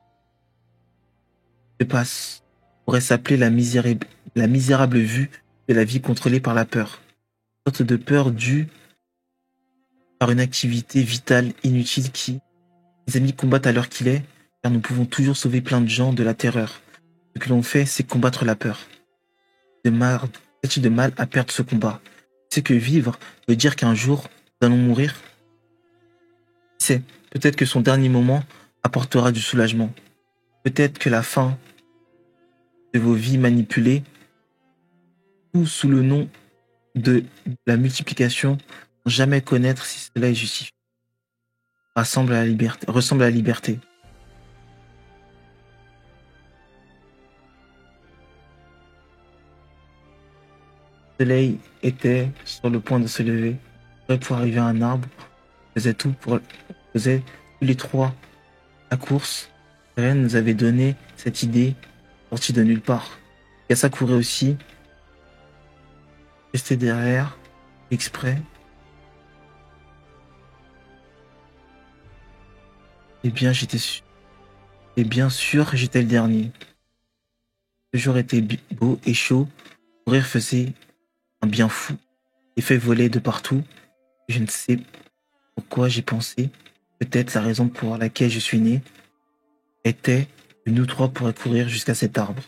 Je passe pourrait s'appeler la misérable vue de la vie contrôlée par la peur. Une sorte de peur due par une activité vitale inutile qui, les amis combattent à l'heure qu'il est, car nous pouvons toujours sauver plein de gens de la terreur. Ce que l'on fait, c'est combattre la peur. Qu'y-a-t-il de mal à perdre ce combat? C'est que vivre veut dire qu'un jour, nous allons mourir. C'est peut-être que son dernier moment apportera du soulagement. Peut-être que la fin de vos vies manipulées, ou sous le nom de la multiplication, sans jamais connaître si cela est justifié, ressemble à la liberté. Le soleil était sur le point de se lever, pour arriver à un arbre, faisait tous les trois la course. Eren nous avait donné cette idée sortie de nulle part. Kassa courait aussi, restait derrière, exprès. Et bien sûr, j'étais le dernier. Le jour était beau et chaud. Courir faisait un bien fou. Les feuilles volaient de partout. Je ne sais pourquoi j'ai pensé. Peut-être la raison pour laquelle je suis né était que nous trois pourraient courir jusqu'à cet arbre.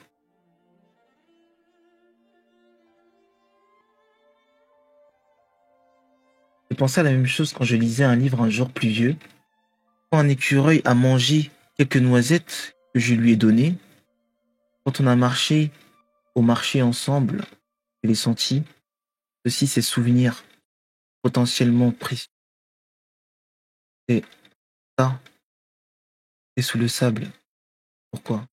Je pensais à la même chose quand je lisais un livre un jour pluvieux. Quand un écureuil a mangé quelques noisettes que je lui ai données, quand on a marché au marché ensemble, je l'ai senti, ceci ces souvenirs potentiellement précieux. Et ça, c'est sous le sable. Pourquoi?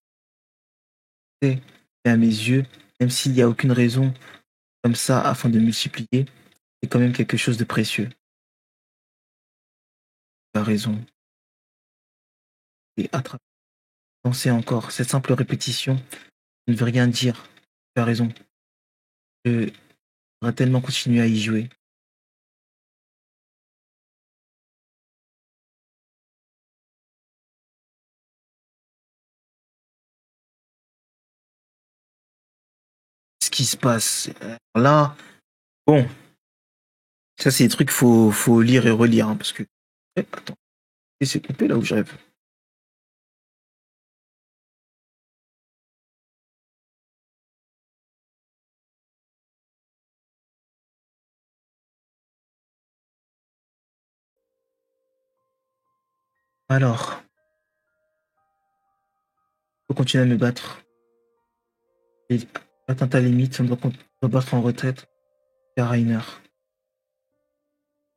C'est à mes yeux, même s'il n'y a aucune raison comme ça afin de multiplier, c'est quand même quelque chose de précieux. Tu as raison. Et attraper. Penser encore, cette simple répétition ne veut rien dire. Tu as raison. Je voudrais tellement continuer à y jouer. Ce qui se passe là, bon, ça c'est des trucs faut lire et relire, hein, parce que. Attends, c'est coupé là où je rêve. Alors, faut continuer à me battre. Et atteint ta limite, on doit battre en retraite. Il y a Rainer.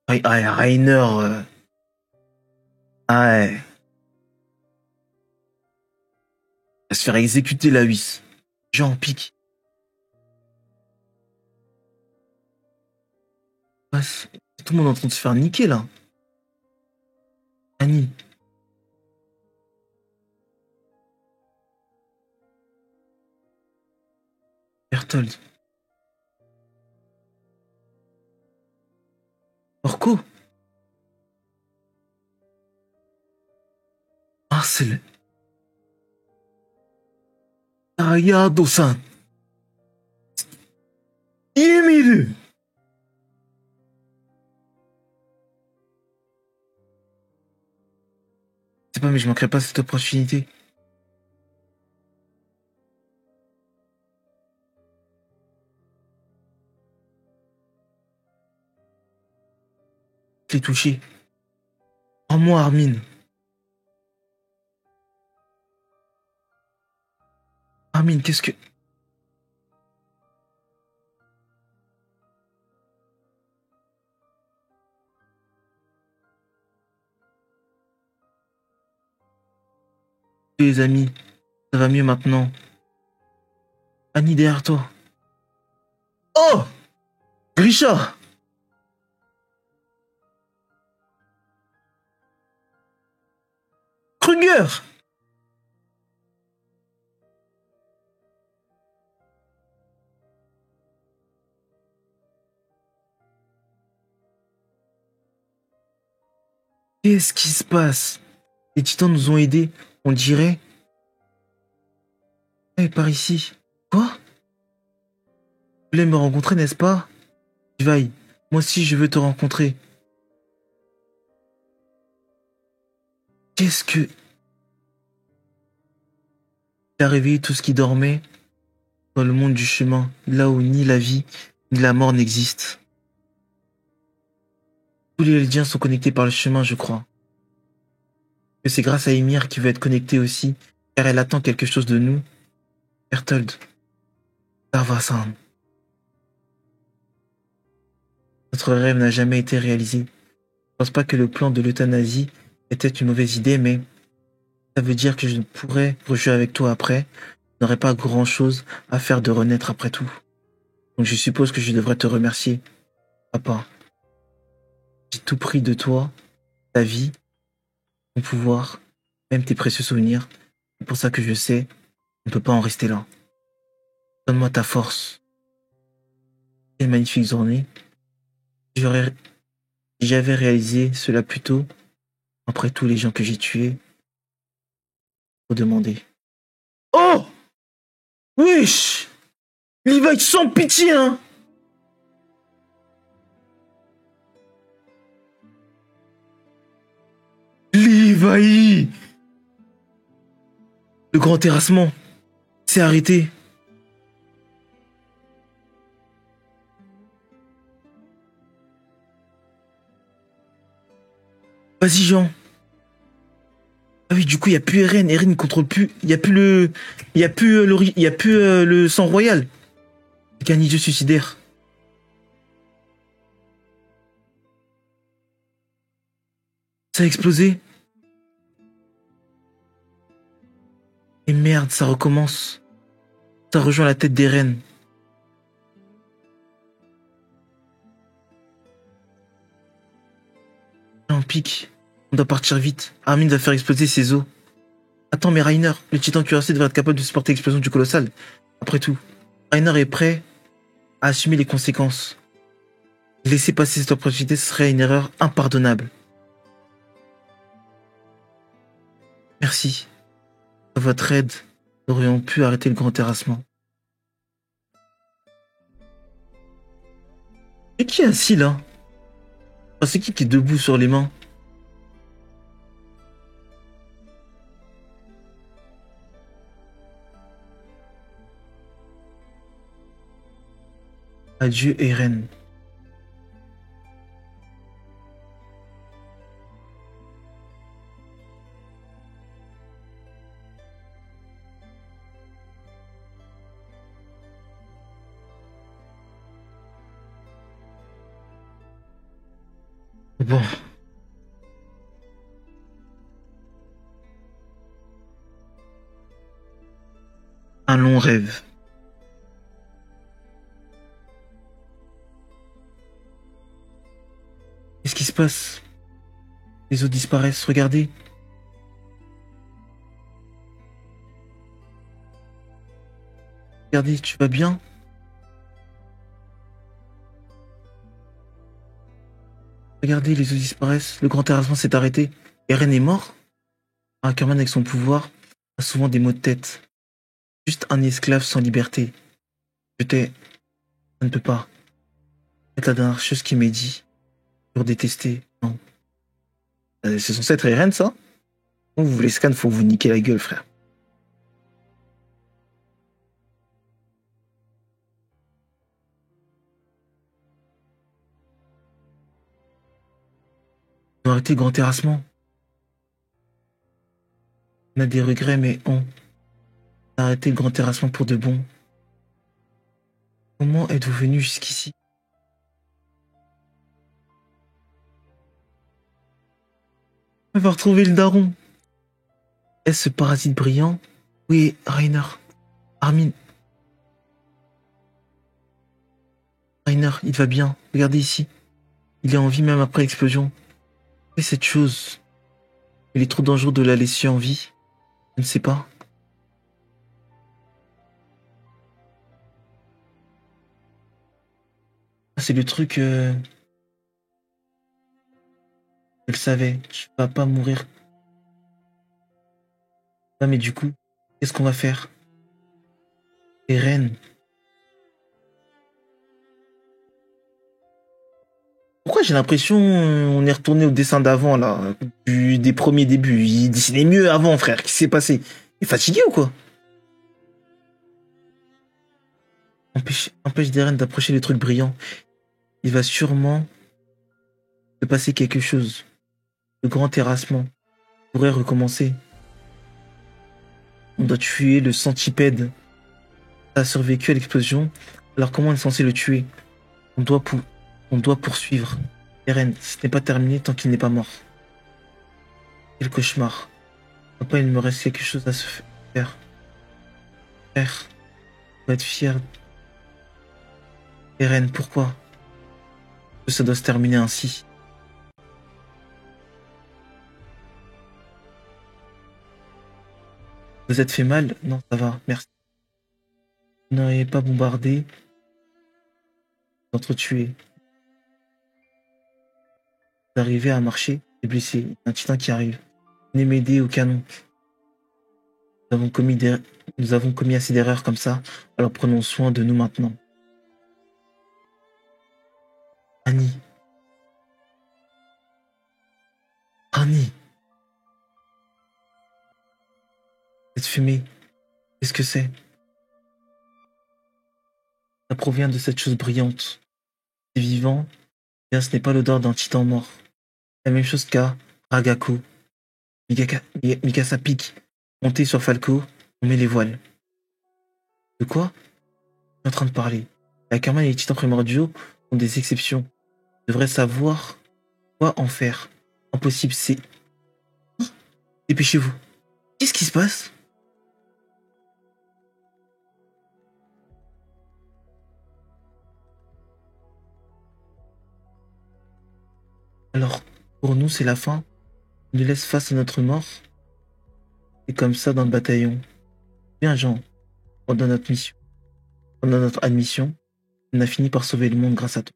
Rainer. Ah ouais. Va se faire exécuter la Whis. Jean en pique. Tout le monde est en train de se faire niquer là. Annie. Berthold. Orko. Marcel. Ayado-san. Yemiru. C'est pas, mais je manquerai pas cette opportunité. Je l'ai touché. En moi, Armin. Armin, qu'est-ce que... Les amis, ça va mieux maintenant. Annie derrière toi. Oh! Grisha! Kruger! Qu'est-ce qui se passe? Les titans nous ont aidés, on dirait. Eh, par ici. Quoi? Vous voulez me rencontrer, n'est-ce pas? Vaille, moi aussi je veux te rencontrer. Qu'est-ce que... Il a réveillé tout ce qui dormait dans le monde du chemin, là où ni la vie ni la mort n'existent. Tous les Eldiens sont connectés par le chemin, je crois. Que c'est grâce à Ymir qui veut être connectée aussi, car elle attend quelque chose de nous. Berthold. Darvasan. Notre rêve n'a jamais été réalisé. Je ne pense pas que le plan de l'euthanasie était une mauvaise idée, mais ça veut dire que je ne pourrais rejouer avec toi après. Je n'aurais pas grand-chose à faire de renaître après tout. Donc je suppose que je devrais te remercier, papa. J'ai tout pris de toi, ta vie, ton pouvoir, même tes précieux souvenirs. C'est pour ça que je sais, on ne peut pas en rester là. Donne-moi ta force. Quelle magnifique journée. Si j'avais réalisé cela plus tôt, après tous les gens que j'ai tués, faut demander. Oh! Wesh! Levi sans pitié, hein! Levi! Le grand terrassement s'est arrêté. Vas-y, Jean. Ah oui, du coup, il n'y a plus Eren. Eren ne contrôle plus. Il n'y a plus le. Il n'y a plus le sang royal. C'est qu'un idiot suicidaire. Ça a explosé. Et merde, ça recommence. Ça rejoint la tête d'Eren. Là, on pique. On doit partir vite. Armin va faire exploser ses os. Attends, mais Rainer, le titan cuirassé devrait être capable de supporter l'explosion du colossal. Après tout, Rainer est prêt à assumer les conséquences. Laisser passer cette opportunité serait une erreur impardonnable. Merci. À votre aide, nous aurions pu arrêter le grand terrassement. Et qui est assis là? Oh, c'est qui est debout sur les mains? Adieu, Eren. Bon. Un long rêve. Qu'est-ce qui se passe? Les eaux disparaissent, regardez. Regardez, tu vas bien? Regardez, les eaux disparaissent, le grand terrassement s'est arrêté. Eren est mort? Ackerman, avec son pouvoir, a souvent des maux de tête. Juste un esclave sans liberté. Je t'ai... Ça ne peut pas. C'est la dernière chose qu'il m'ait dit. Pour détester. Non. C'est censé être Eren, ça? Quand vous voulez scan, faut vous niquer la gueule, frère. On a arrêté le grand terrassement. On a des regrets, mais on a arrêté le grand terrassement pour de bon. Comment êtes-vous venu jusqu'ici? On va retrouver le daron. Est-ce ce parasite brillant? Oui, Rainer. Armin. Rainer, il va bien. Regardez ici. Il est en vie même après l'explosion. Mais cette chose, il est trop dangereux de la laisser en vie. Je ne sais pas. Ah, c'est le truc... Je le savais. Je ne vais pas mourir. Ah, mais du coup, qu'est-ce qu'on va faire? Eren. Pourquoi j'ai l'impression on est retourné au dessin d'avant, là, des premiers débuts. Il dessinait mieux avant, frère. Qu'est-ce qui s'est passé? Il est fatigué ou quoi? Empêche Eren d'approcher les trucs brillants. Il va sûrement se passer quelque chose. Le grand terrassement pourrait recommencer. On doit tuer le centipède. Ça a survécu à l'explosion. Alors comment on est censé le tuer? On doit poursuivre. Eren, ce n'est pas terminé tant qu'il n'est pas mort. Quel cauchemar. Papa, il me reste quelque chose à se faire. Frère, on va être fier. Eren, pourquoi? Que ça doit se terminer ainsi. Vous êtes fait mal? Non, ça va, merci. Vous n'auriez pas bombardé. D'entretuer. Vous arrivez à marcher, et blessé. Il y a un titan qui arrive. Venez m'aider au canon. Nous avons commis assez d'erreurs comme ça, alors prenons soin de nous maintenant. Annie. Annie. Cette fumée, qu'est-ce que c'est? Ça provient de cette chose brillante. C'est vivant, bien ce n'est pas l'odeur d'un titan mort. La même chose qu'à Ragako. Mikasa pique. Montez sur Falco, on met les voiles. De quoi? Je suis en train de parler. La Ackerman et les titans primordiaux ont des exceptions. Je devrais savoir quoi en faire. Impossible, c'est... Dépêchez-vous. Qu'est-ce qui se passe? Alors, pour nous, c'est la fin. On nous laisse face à notre mort. C'est comme ça dans le bataillon. Bien, Jean. Pendant notre mission, pendant notre admission, on a fini par sauver le monde grâce à toi.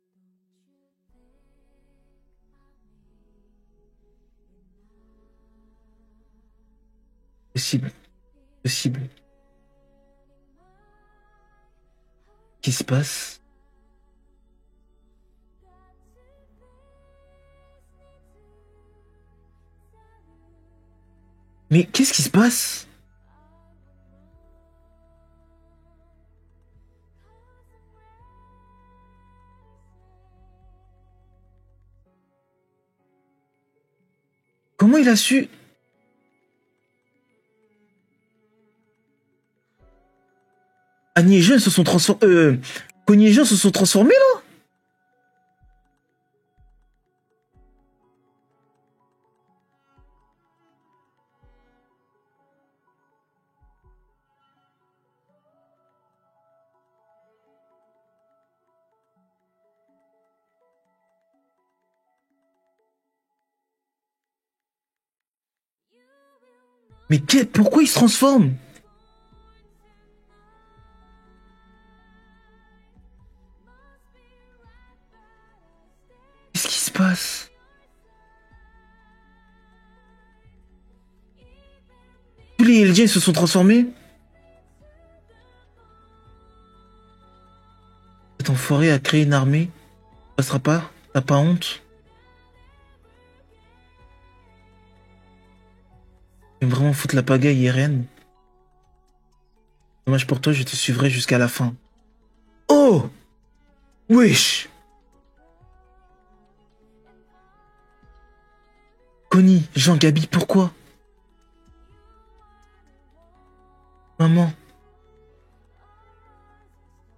Possible. Possible. Qu'est-ce qui se passe? Mais qu'est-ce qui se passe? Comment il a su? Annie et Jeune se sont transformés. Connie et Jean se sont transformés là? Mais pourquoi il se transforme? Qu'est-ce qui se passe? Tous les LG se sont transformés? Cet enfoiré a créé une armée. Ça passera pas? T'as pas honte? Tu veux vraiment foutre la pagaille, Eren? Dommage pour toi, je te suivrai jusqu'à la fin. Oh! Wesh! Connie, Jean, Gabi, pourquoi? Maman.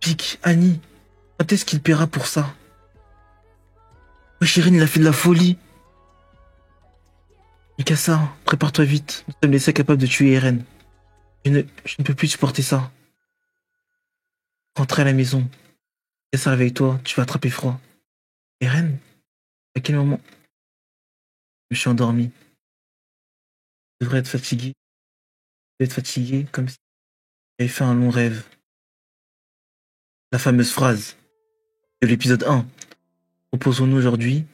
Pic, Annie. Quand est-ce qu'il paiera pour ça? Wesh, Eren, il a fait de la folie. Mikasa, prépare-toi vite. Nous sommes les seuls capables de tuer Eren. Je ne peux plus supporter ça. Rentrez à la maison. Mikasa, réveille-toi, tu vas attraper froid. Eren? À quel moment? Je me suis endormi. Je devrais être fatigué. Je devrais être fatigué comme si j'avais fait un long rêve. La fameuse phrase de l'épisode 1. Proposons-nous aujourd'hui.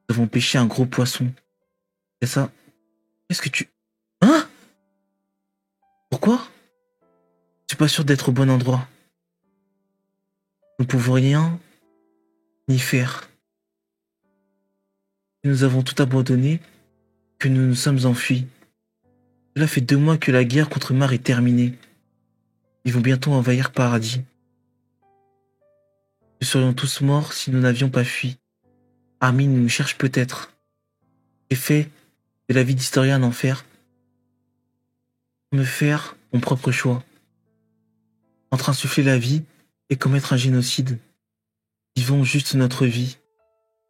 Nous avons pêché un gros poisson. C'est ça? Qu'est-ce que tu... Hein? Pourquoi? Je suis pas sûr d'être au bon endroit. Nous ne pouvons rien ni faire. Nous avons tout abandonné, que nous nous sommes enfuis. Cela fait 2 mois que la guerre contre Mar est terminée. Ils vont bientôt envahir Paradis. Nous serions tous morts si nous n'avions pas fui. Armin nous cherche peut-être. J'ai fait de la vie d'historien un enfer. Me faire mon propre choix. Entre insuffler la vie et commettre un génocide. Vivons juste notre vie.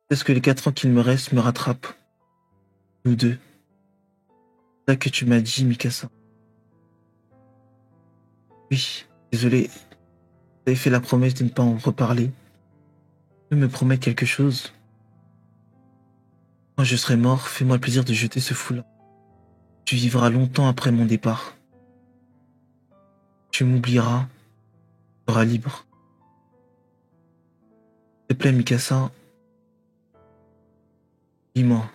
Est-ce que les 4 ans qu'il me reste me rattrapent? Nous deux. C'est ça que tu m'as dit, Mikasa. Oui, désolé. J'avais fait la promesse de ne pas en reparler. Tu peux me promettre quelque chose? Quand je serai mort, fais-moi le plaisir de jeter ce foulard. Tu vivras longtemps après mon départ. Tu m'oublieras. Tu seras libre. S'il te plaît, Mikasa. Dis-moi.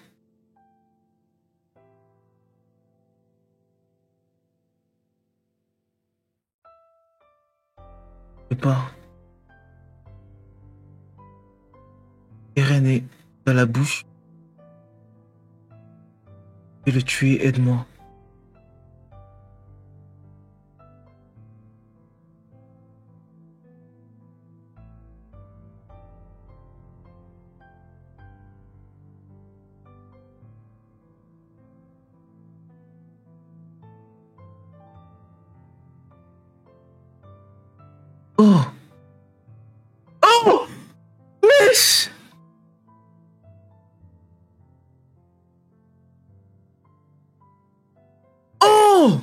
Je peux pas. Eren est à la bouche. Je vais le tuer, aide-moi. Oh! Oh! Wesh! Oh!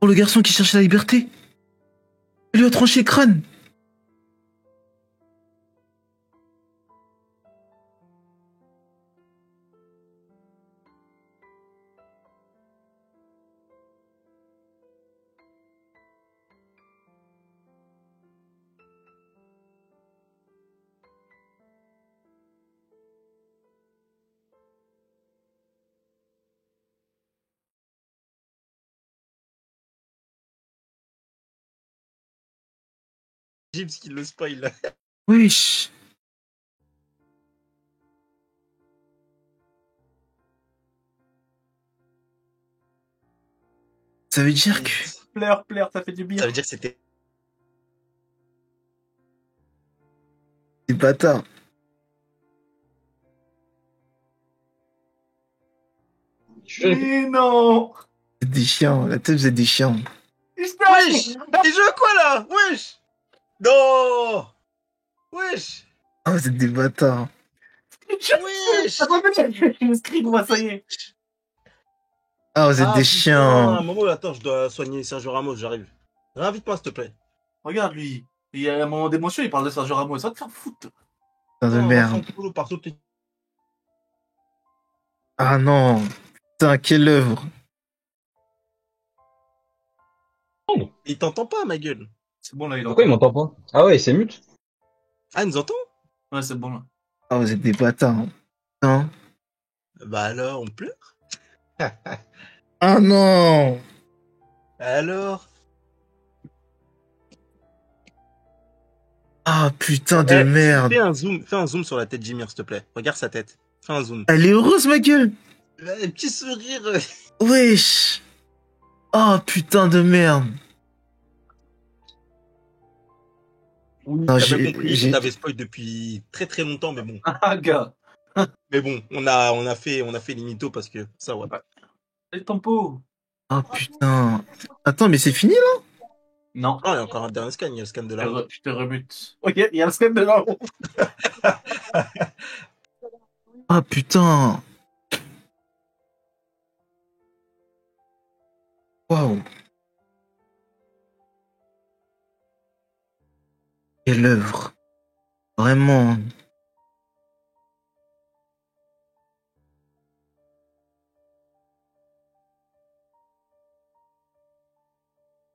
Pour le garçon qui cherche la liberté. Il lui a tranché le crâne. Gibbs qui le spoil. Wesh! Ça veut dire que... Pleure, ça fait du bien. Ça veut dire que c'était. Des bâtards. Mais non! C'est des chiens. La tête, vous êtes des chiens. Wesh! Il joue à quoi là? Wesh! Non! Wesh! Ah, vous êtes des bâtards. Wesh! Le screen, moi, ça y est. Ah, vous êtes des putain, chiens. Momo, attends, je dois soigner Sergio Ramos, j'arrive. Réinvite-moi, s'il te plaît. Regarde, lui. Il y a un moment d'émotion, il parle de Sergio Ramos. Ça va te faire foutre. Putain de Non, merde. Vincent Polo, par sauter. Ah non. Putain, quelle œuvre. Il t'entend pas, ma gueule. C'est bon là, il Pourquoi il entend. m'entend pas? Ah ouais, il s'est mute. Ah, il nous entend? Ouais, c'est bon là. Ah, vous êtes des bâtards. Hein. Putain. Bah alors, on pleure? Ah non. Alors? Ah putain de Eh, merde. fais un zoom sur la tête de Jimmy, s'il te plaît. Regarde sa tête. Fais un zoom. Elle est heureuse, ma gueule. Un petit sourire. Wesh. Oh putain de merde. Oui. Non, T'as bien compris, j'ai- on t'avait spoil depuis très très longtemps, mais bon. Ah, gars. Mais bon, on a fait les mythos parce que ça, ouais. Les tempos. Oh putain. Attends, mais c'est fini là? Non. Ah, il y a encore un dernier scan, il y a le scan de la route. Je te rebute. Ok, il y a le scan de là-haut. Ah putain. Waouh. Quelle œuvre. Vraiment.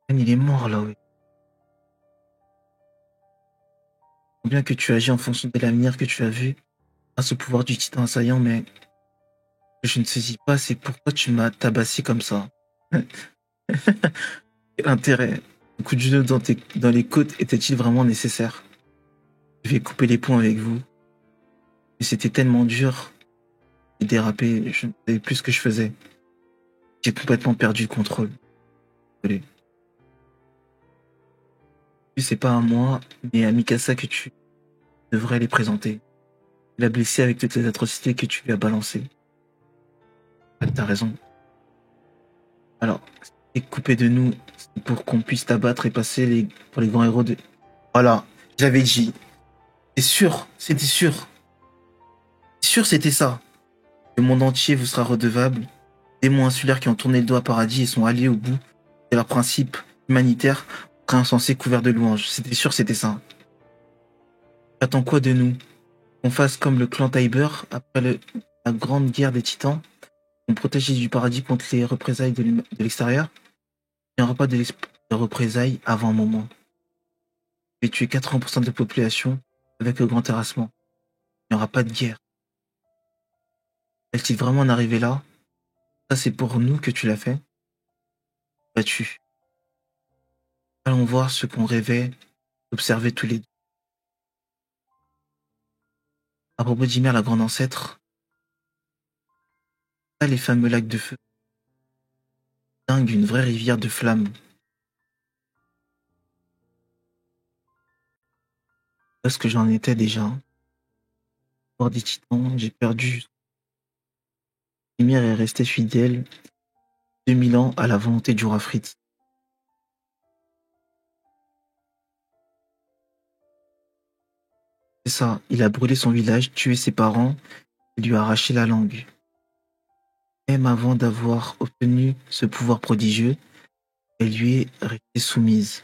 Il est mort là, oui. Bien que tu agis en fonction de l'avenir que tu as vu, à ce pouvoir du titan assaillant, mais je ne saisis pas, c'est pourquoi tu m'as tabassé comme ça. Quel intérêt? Un coup de genou dans les côtes était-il vraiment nécessaire? Je vais couper les ponts avec vous. Mais c'était tellement dur. J'ai dérapé, je ne savais plus ce que je faisais. J'ai complètement perdu le contrôle. Désolé. C'est pas à moi, mais à Mikasa que tu devrais les présenter. Il a blessé avec toutes les atrocités que tu lui as balancées. Ah, t'as raison. Alors, et coupé de nous, c'est pour qu'on puisse t'abattre et passer pour les grands héros de... Voilà, j'avais dit. C'est sûr, c'était sûr. C'est sûr, c'était ça. Le monde entier vous sera redevable. Les démons insulaires qui ont tourné le dos à Paradis et sont alliés au bout de leurs principes humanitaires, seraient insensés couverts de louanges. C'était sûr, c'était ça. J'attends quoi de nous? Qu'on fasse comme le clan Tiber après la grande guerre des titans? On protège du paradis contre les représailles de l'extérieur? Il n'y aura pas de représailles avant un moment. Je vais tuer 80% de la population avec le grand terrassement. Il n'y aura pas de guerre. Est-il vraiment en arrivé là? Ça, c'est pour nous que tu l'as fait? Battu. Allons voir ce qu'on rêvait d'observer tous les deux. À propos d'Ymir, la grande ancêtre, ça, les fameux lacs de feu. Dingue, une vraie rivière de flammes. Parce que j'en étais déjà. Voir des titans, j'ai perdu. Ymir est resté fidèle 2000 ans à la volonté du roi Fritz. C'est ça, il a brûlé son village, tué ses parents, et lui a arraché la langue. Même avant d'avoir obtenu ce pouvoir prodigieux, elle lui est restée soumise.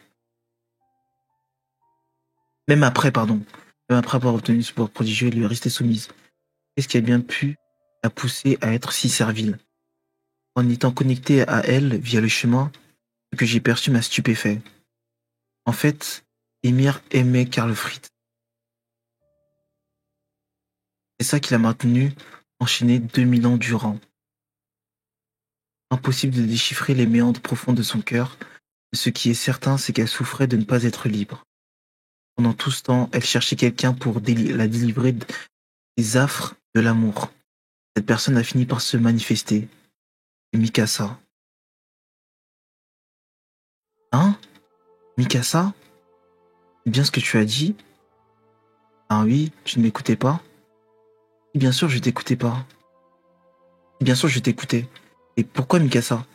Même après avoir obtenu ce pouvoir prodigieux, elle lui est restée soumise. Qu'est-ce qui a bien pu la pousser à être si servile? En étant connecté à elle via le chemin, ce que j'ai perçu m'a stupéfait. En fait, Ymir aimait Karl Fritz. C'est ça qui l'a maintenu enchaîné 2000 ans durant. Impossible de déchiffrer les méandres profonds de son cœur, mais ce qui est certain, c'est qu'elle souffrait de ne pas être libre. Pendant tout ce temps, elle cherchait quelqu'un pour la délivrer des affres de l'amour. Cette personne a fini par se manifester. C'est Mikasa. Hein? Mikasa? C'est bien ce que tu as dit? Ah oui, tu ne m'écoutais pas? Bien sûr, je t'écoutais pas. Bien sûr, je t'écoutais. Et pourquoi Mikasa?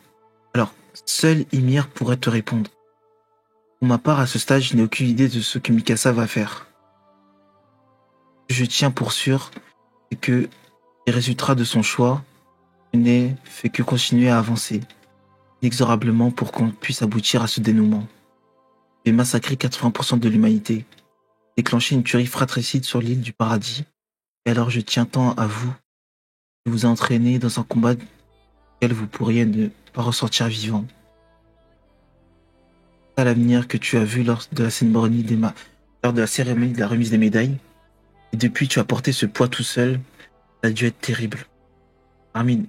Alors, seul Ymir pourrait te répondre. Pour ma part, à ce stade, je n'ai aucune idée de ce que Mikasa va faire. Ce que je tiens pour sûr, c'est que les résultats de son choix n'aient fait que continuer à avancer, inexorablement pour qu'on puisse aboutir à ce dénouement. J'ai massacré 80% de l'humanité, déclenché une tuerie fratricide sur l'île du paradis, et alors je tiens tant à vous Je vous ai entraîné dans un combat duquel vous pourriez ne pas ressortir vivant. À l'avenir que tu as vu lors de la cérémonie lors de la cérémonie de la remise des médailles. Et depuis, tu as porté ce poids tout seul. Ça a dû être terrible. Armin,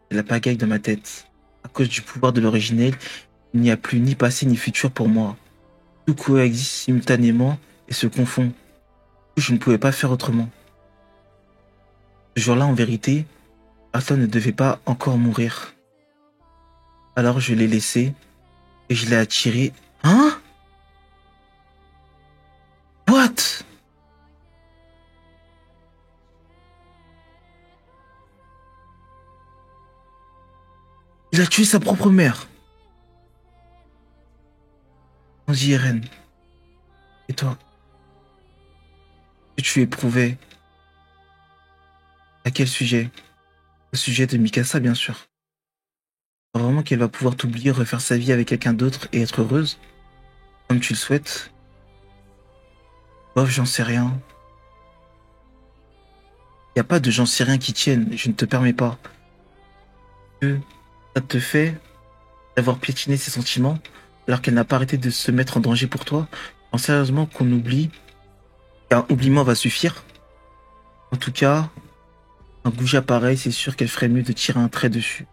c'est la pagaille dans ma tête. À cause du pouvoir de l'originel, il n'y a plus ni passé ni futur pour moi. Tout coexiste simultanément et se confond. Je ne pouvais pas faire autrement. Ce jour-là, en vérité, Arthur ne devait pas encore mourir. Alors je l'ai laissé et je l'ai attiré. Hein? What? Il a tué sa propre mère. Vas-y, Eren. Et toi? Que tu éprouvais? À quel sujet? Au sujet de Mikasa, bien sûr. Vraiment qu'elle va pouvoir t'oublier, refaire sa vie avec quelqu'un d'autre et être heureuse? Comme tu le souhaites? Bof, j'en sais rien. Y a pas de j'en sais rien qui tienne, je ne te permets pas. Que ça te fait d'avoir piétiné ses sentiments alors qu'elle n'a pas arrêté de se mettre en danger pour toi? Pense sérieusement qu'on oublie? Qu'un oubliement va suffire? En tout cas, un goujat pareil, c'est sûr qu'elle ferait mieux de tirer un trait dessus.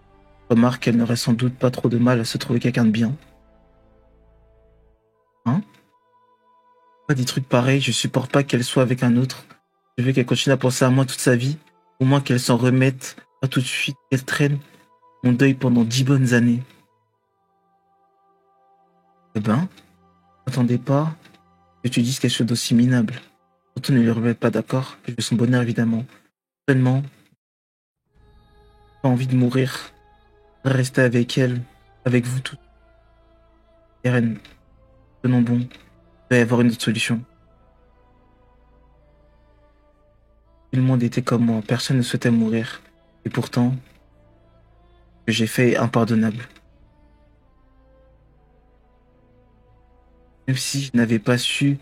Remarque qu'elle n'aurait sans doute pas trop de mal à se trouver quelqu'un de bien. Hein? Pas des trucs pareils, je supporte pas qu'elle soit avec un autre. Je veux qu'elle continue à penser à moi toute sa vie. Au moins qu'elle s'en remette, pas tout de suite, qu'elle traîne mon deuil pendant 10 bonnes années. Eh ben, n'attendez pas que tu dises quelque chose d'aussi minable. Surtout ne lui remets pas, d'accord? Je veux son bonheur évidemment. Seulement, pas envie de mourir. Rester avec elle, avec vous tous. Eren, tenons bon. Il doit y avoir une autre solution. Tout le monde était comme moi, personne ne souhaitait mourir. Et pourtant, ce que j'ai fait est impardonnable. Même si je n'avais pas su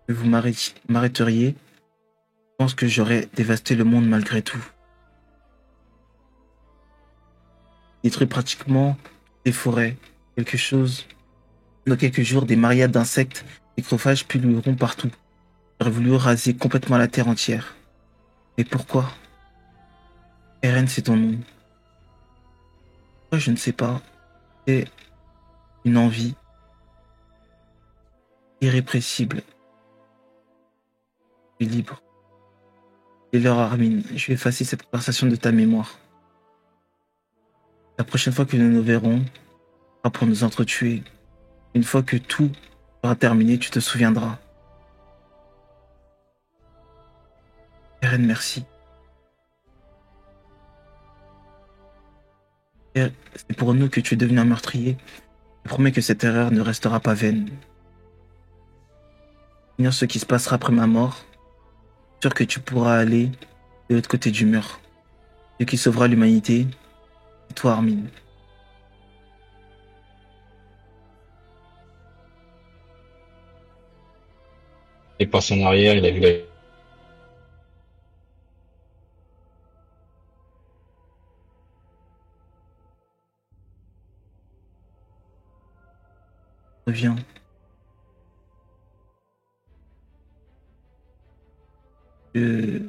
que vous m'arrêteriez, je pense que j'aurais dévasté le monde malgré tout. Détruit pratiquement des forêts, quelque chose. Dans quelques jours, des myriades d'insectes et chronophages pulluleront partout. J'aurais voulu raser complètement la terre entière. Mais pourquoi? Eren, c'est ton nom. Pourquoi, je ne sais pas. C'est une envie irrépressible et libre. Et l'heure, Armin, je vais effacer cette conversation de ta mémoire. La prochaine fois que nous nous verrons, ce sera pour nous entretuer. Une fois que tout sera terminé, tu te souviendras. Eren, merci. C'est pour nous que tu es devenu un meurtrier. Je promets que cette erreur ne restera pas vaine. Ignore ce qui se passera après ma mort. Sûr que tu pourras aller de l'autre côté du mur. Ce qui sauvera l'humanité, c'est toi, Armin. Il passe en arrière, il a vu la... Reviens. Je...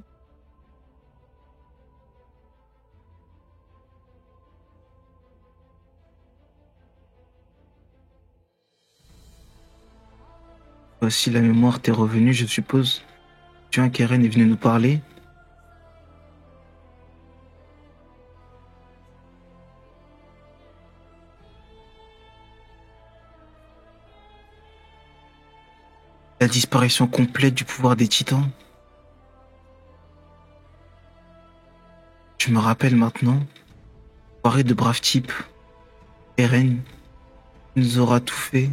Si la mémoire t'est revenue, je suppose. Tu vois qu'Eren est venu nous parler. La disparition complète du pouvoir des titans. Je me rappelle maintenant. Soirée de braves types. Eren nous aura tout fait.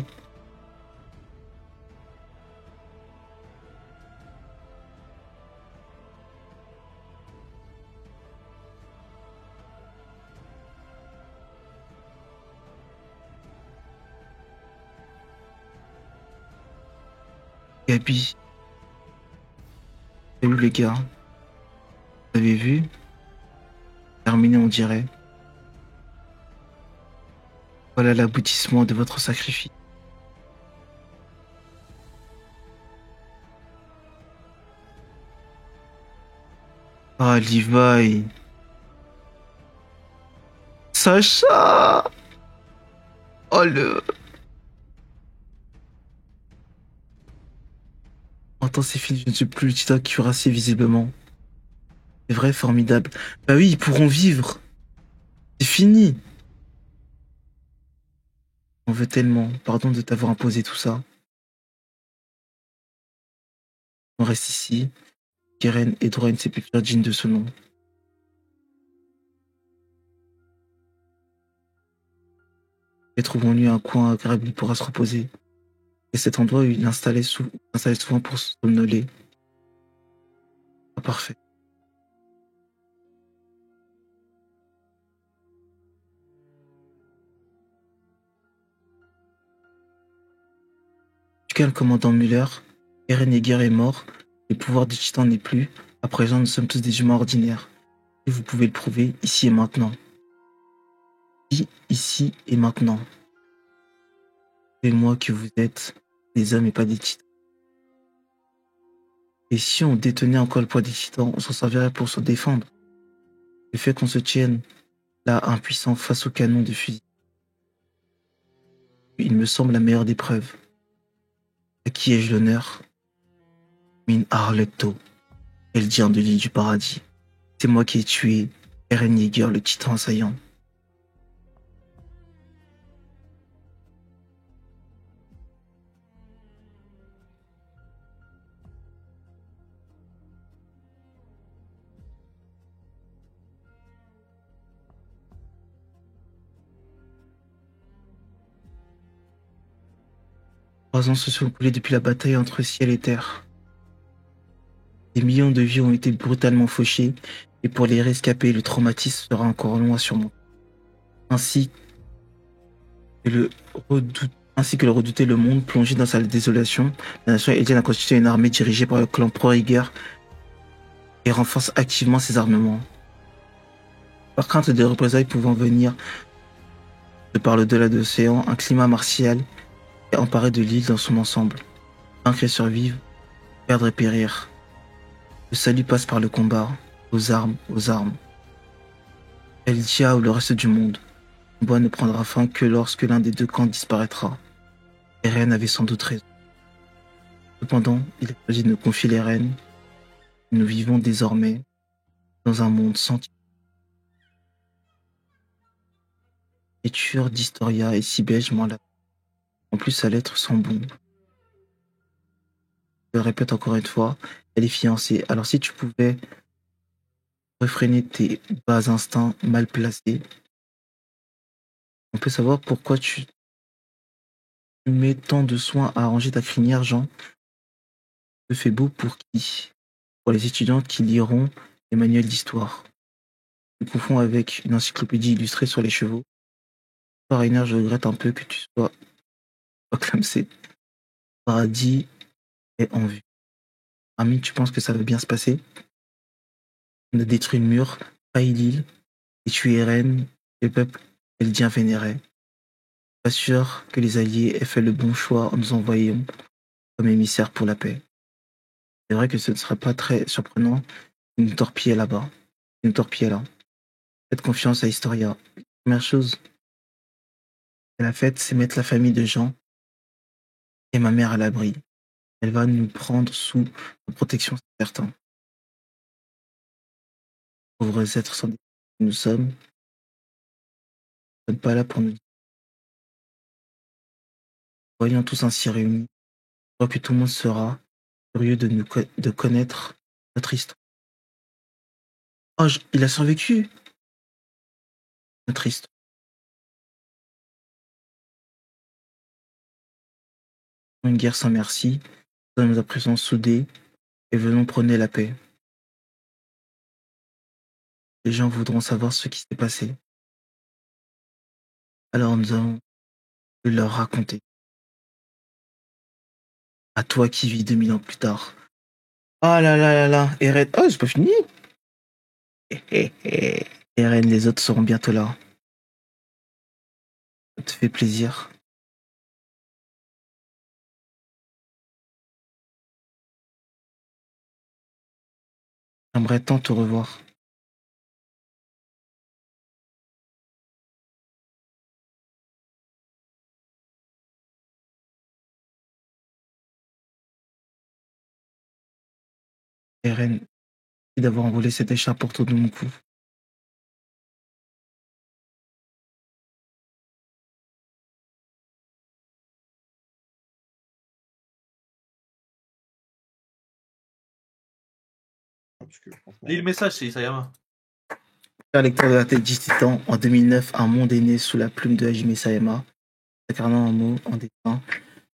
Gabi. Salut les gars. Vous avez vu? terminé, on dirait. Voilà l'aboutissement de votre sacrifice. Ah, Levi. Sacha. Oh le... Attends, c'est fini, je ne suis plus le titan cuirassé visiblement. C'est vrai, formidable. Bah oui, ils pourront vivre. C'est fini. On veut tellement. Pardon de t'avoir imposé tout ça. On reste ici. Keren est droit à une sépulture digne de ce nom. Et trouvons-lui un coin agréable où il pourra se reposer. Et cet endroit où il installait souvent pour se somnoler. Ah, parfait. En tout cas, le commandant Muller, Eren Yeager est mort. Le pouvoir du titan n'est plus. À présent, nous sommes tous des humains ordinaires. Et vous pouvez le prouver ici et maintenant. Ici et maintenant. Prouvez-moi que vous êtes des hommes et pas des titans. Et si on détenait encore le poids des titans, on s'en servirait pour se défendre. Le fait qu'on se tienne là impuissant face au canon de fusil, il me semble la meilleure des preuves. À qui ai-je l'honneur? Min Arletto, Eldien de l'île du paradis. C'est moi qui ai tué Eren Yeager, le titan assaillant. Trois ans se sont écoulés depuis la bataille entre ciel et terre. Des millions de vies ont été brutalement fauchées, et pour les rescapés, le traumatisme sera encore long à surmonter. Ainsi que le redouté le monde plongé dans sa désolation, la nation eldienne a constitué une armée dirigée par le clan Pro-Rhaegar et renforce activement ses armements. Par crainte des représailles pouvant venir de par le delà de l'océan, un climat martial est emparé de l'île dans son ensemble. Vaincre et survivre, perdre et périr. Le salut passe par le combat, aux armes, aux armes. Eldia ou le reste du monde. Le combat ne prendra fin que lorsque l'un des deux camps disparaîtra. Eren avait sans doute raison. Cependant, il est choisi de nous confier les rênes. Nous vivons désormais dans un monde sans l'écriture d'Historia est si belle, je m'en lasse. En plus, sa lettre sent bon. Je le répète encore une fois, elle est fiancée. Alors si tu pouvais réfréner tes bas instincts mal placés, on peut savoir pourquoi tu mets tant de soin à arranger ta crinière, Jean. Le fait beau pour qui? Pour les étudiants qui liront les manuels d'histoire. Je confonds avec une encyclopédie illustrée sur les chevaux. Rainer, je regrette un peu que tu sois clamsé. Paradis est en vue. Ami, tu penses que ça va bien se passer? On a détruit le mur, failli l'île, et tué Eren, le peuple eldien vénéré. Pas sûr que les Alliés aient fait le bon choix en nous envoyant comme émissaires pour la paix. C'est vrai que ce ne serait pas très surprenant de nous torpiller là-bas. De nous torpiller là. Faites confiance à Historia. La première chose qu'elle a faite, c'est mettre la famille de Jean et ma mère à l'abri. Elle va nous prendre sous sa protection, c'est certain. Pauvres êtres sans défense que nous sommes, nous ne sommes pas là pour nous dire. Voyons tous ainsi réunis, je crois que tout le monde sera curieux de connaître notre histoire. Oh, il a survécu! Notre histoire. Une guerre sans merci, nous sommes à présent soudés et venons prôner la paix. Les gens voudront savoir ce qui s'est passé. Alors nous allons leur raconter. À toi qui vis 2000 ans plus tard. Ah là là là là, Eren. Oh, c'est pas fini. Eren, les autres seront bientôt là. Ça te fait plaisir. J'aimerais tant te revoir. Eren, merci d'avoir enroulé cette écharpe autour de mon cou. Parce que, franchement, Lis le message, c'est Isayama. Cher lecteur de la tête du titan, en 2009, un monde est né sous la plume de Hajime Sayama, incarnant un mot en dessin,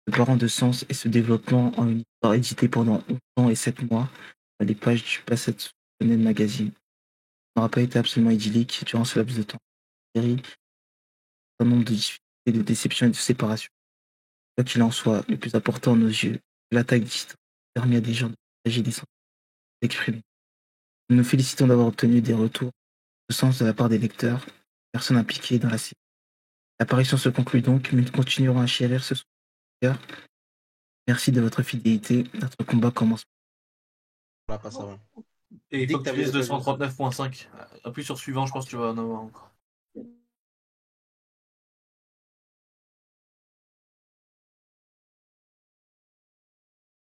se parent de sens et ce développement en une histoire éditée pendant 11 ans et 7 mois dans les pages du Passage Magazine. Ça n'aura pas été absolument idyllique durant ce laps de temps. La série, un nombre de difficultés, de déceptions et de séparations. Quoi qu'il en soit, le plus important à nos yeux, c'est que l'attaque du titan a permis à des gens de partager des sentiments, d'exprimer. Nous nous félicitons d'avoir obtenu des retours de sens de la part des lecteurs, personnes impliquées dans la série. L'apparition se conclut donc, mais nous continuerons à chérir ce soutien. Merci de votre fidélité. Notre combat commence. on la passe avant. Et il Dès faut que que tu t'avais lises l'occasion. 239.5. Appuie sur suivant, je pense que tu vas en avoir encore.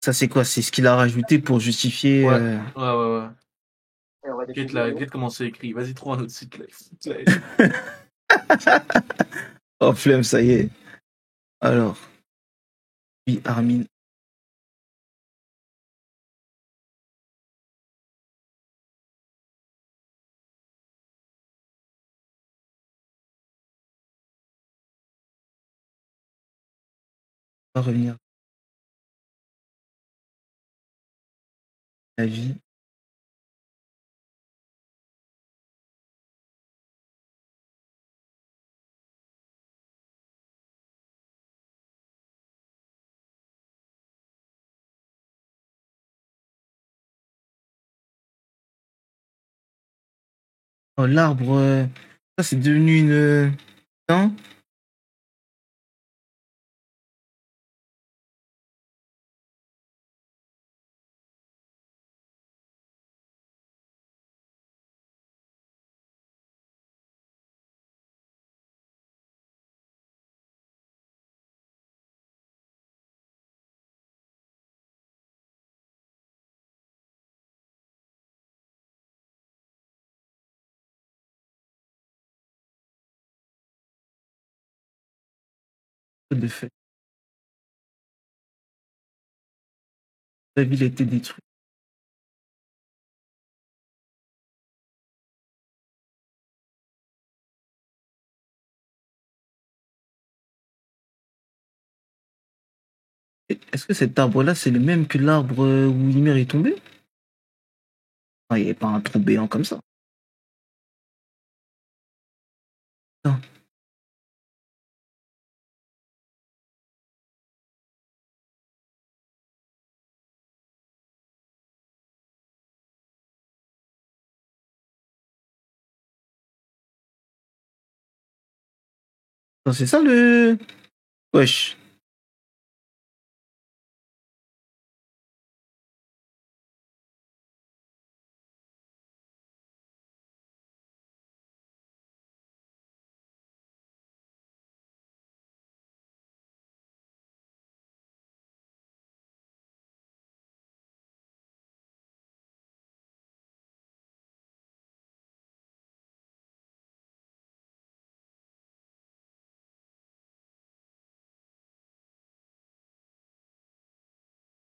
Ça, c'est quoi? C'est ce qu'il a rajouté pour justifier. Ouais. Ouais. Guette comment c'est écrit. Vas-y, trouve un autre site là. Oh, flemme, ça y est. Alors. Oui, Armin. On va revenir. La vie. Oh, l'arbre. Ça, c'est devenu une. Non? De fait. La ville a été détruite. Est-ce que cet arbre-là, c'est le même que l'arbre où Ymir est tombé? Ah, il n'y avait pas un trou béant comme ça. Non. Non, c'est ça le. Wesh.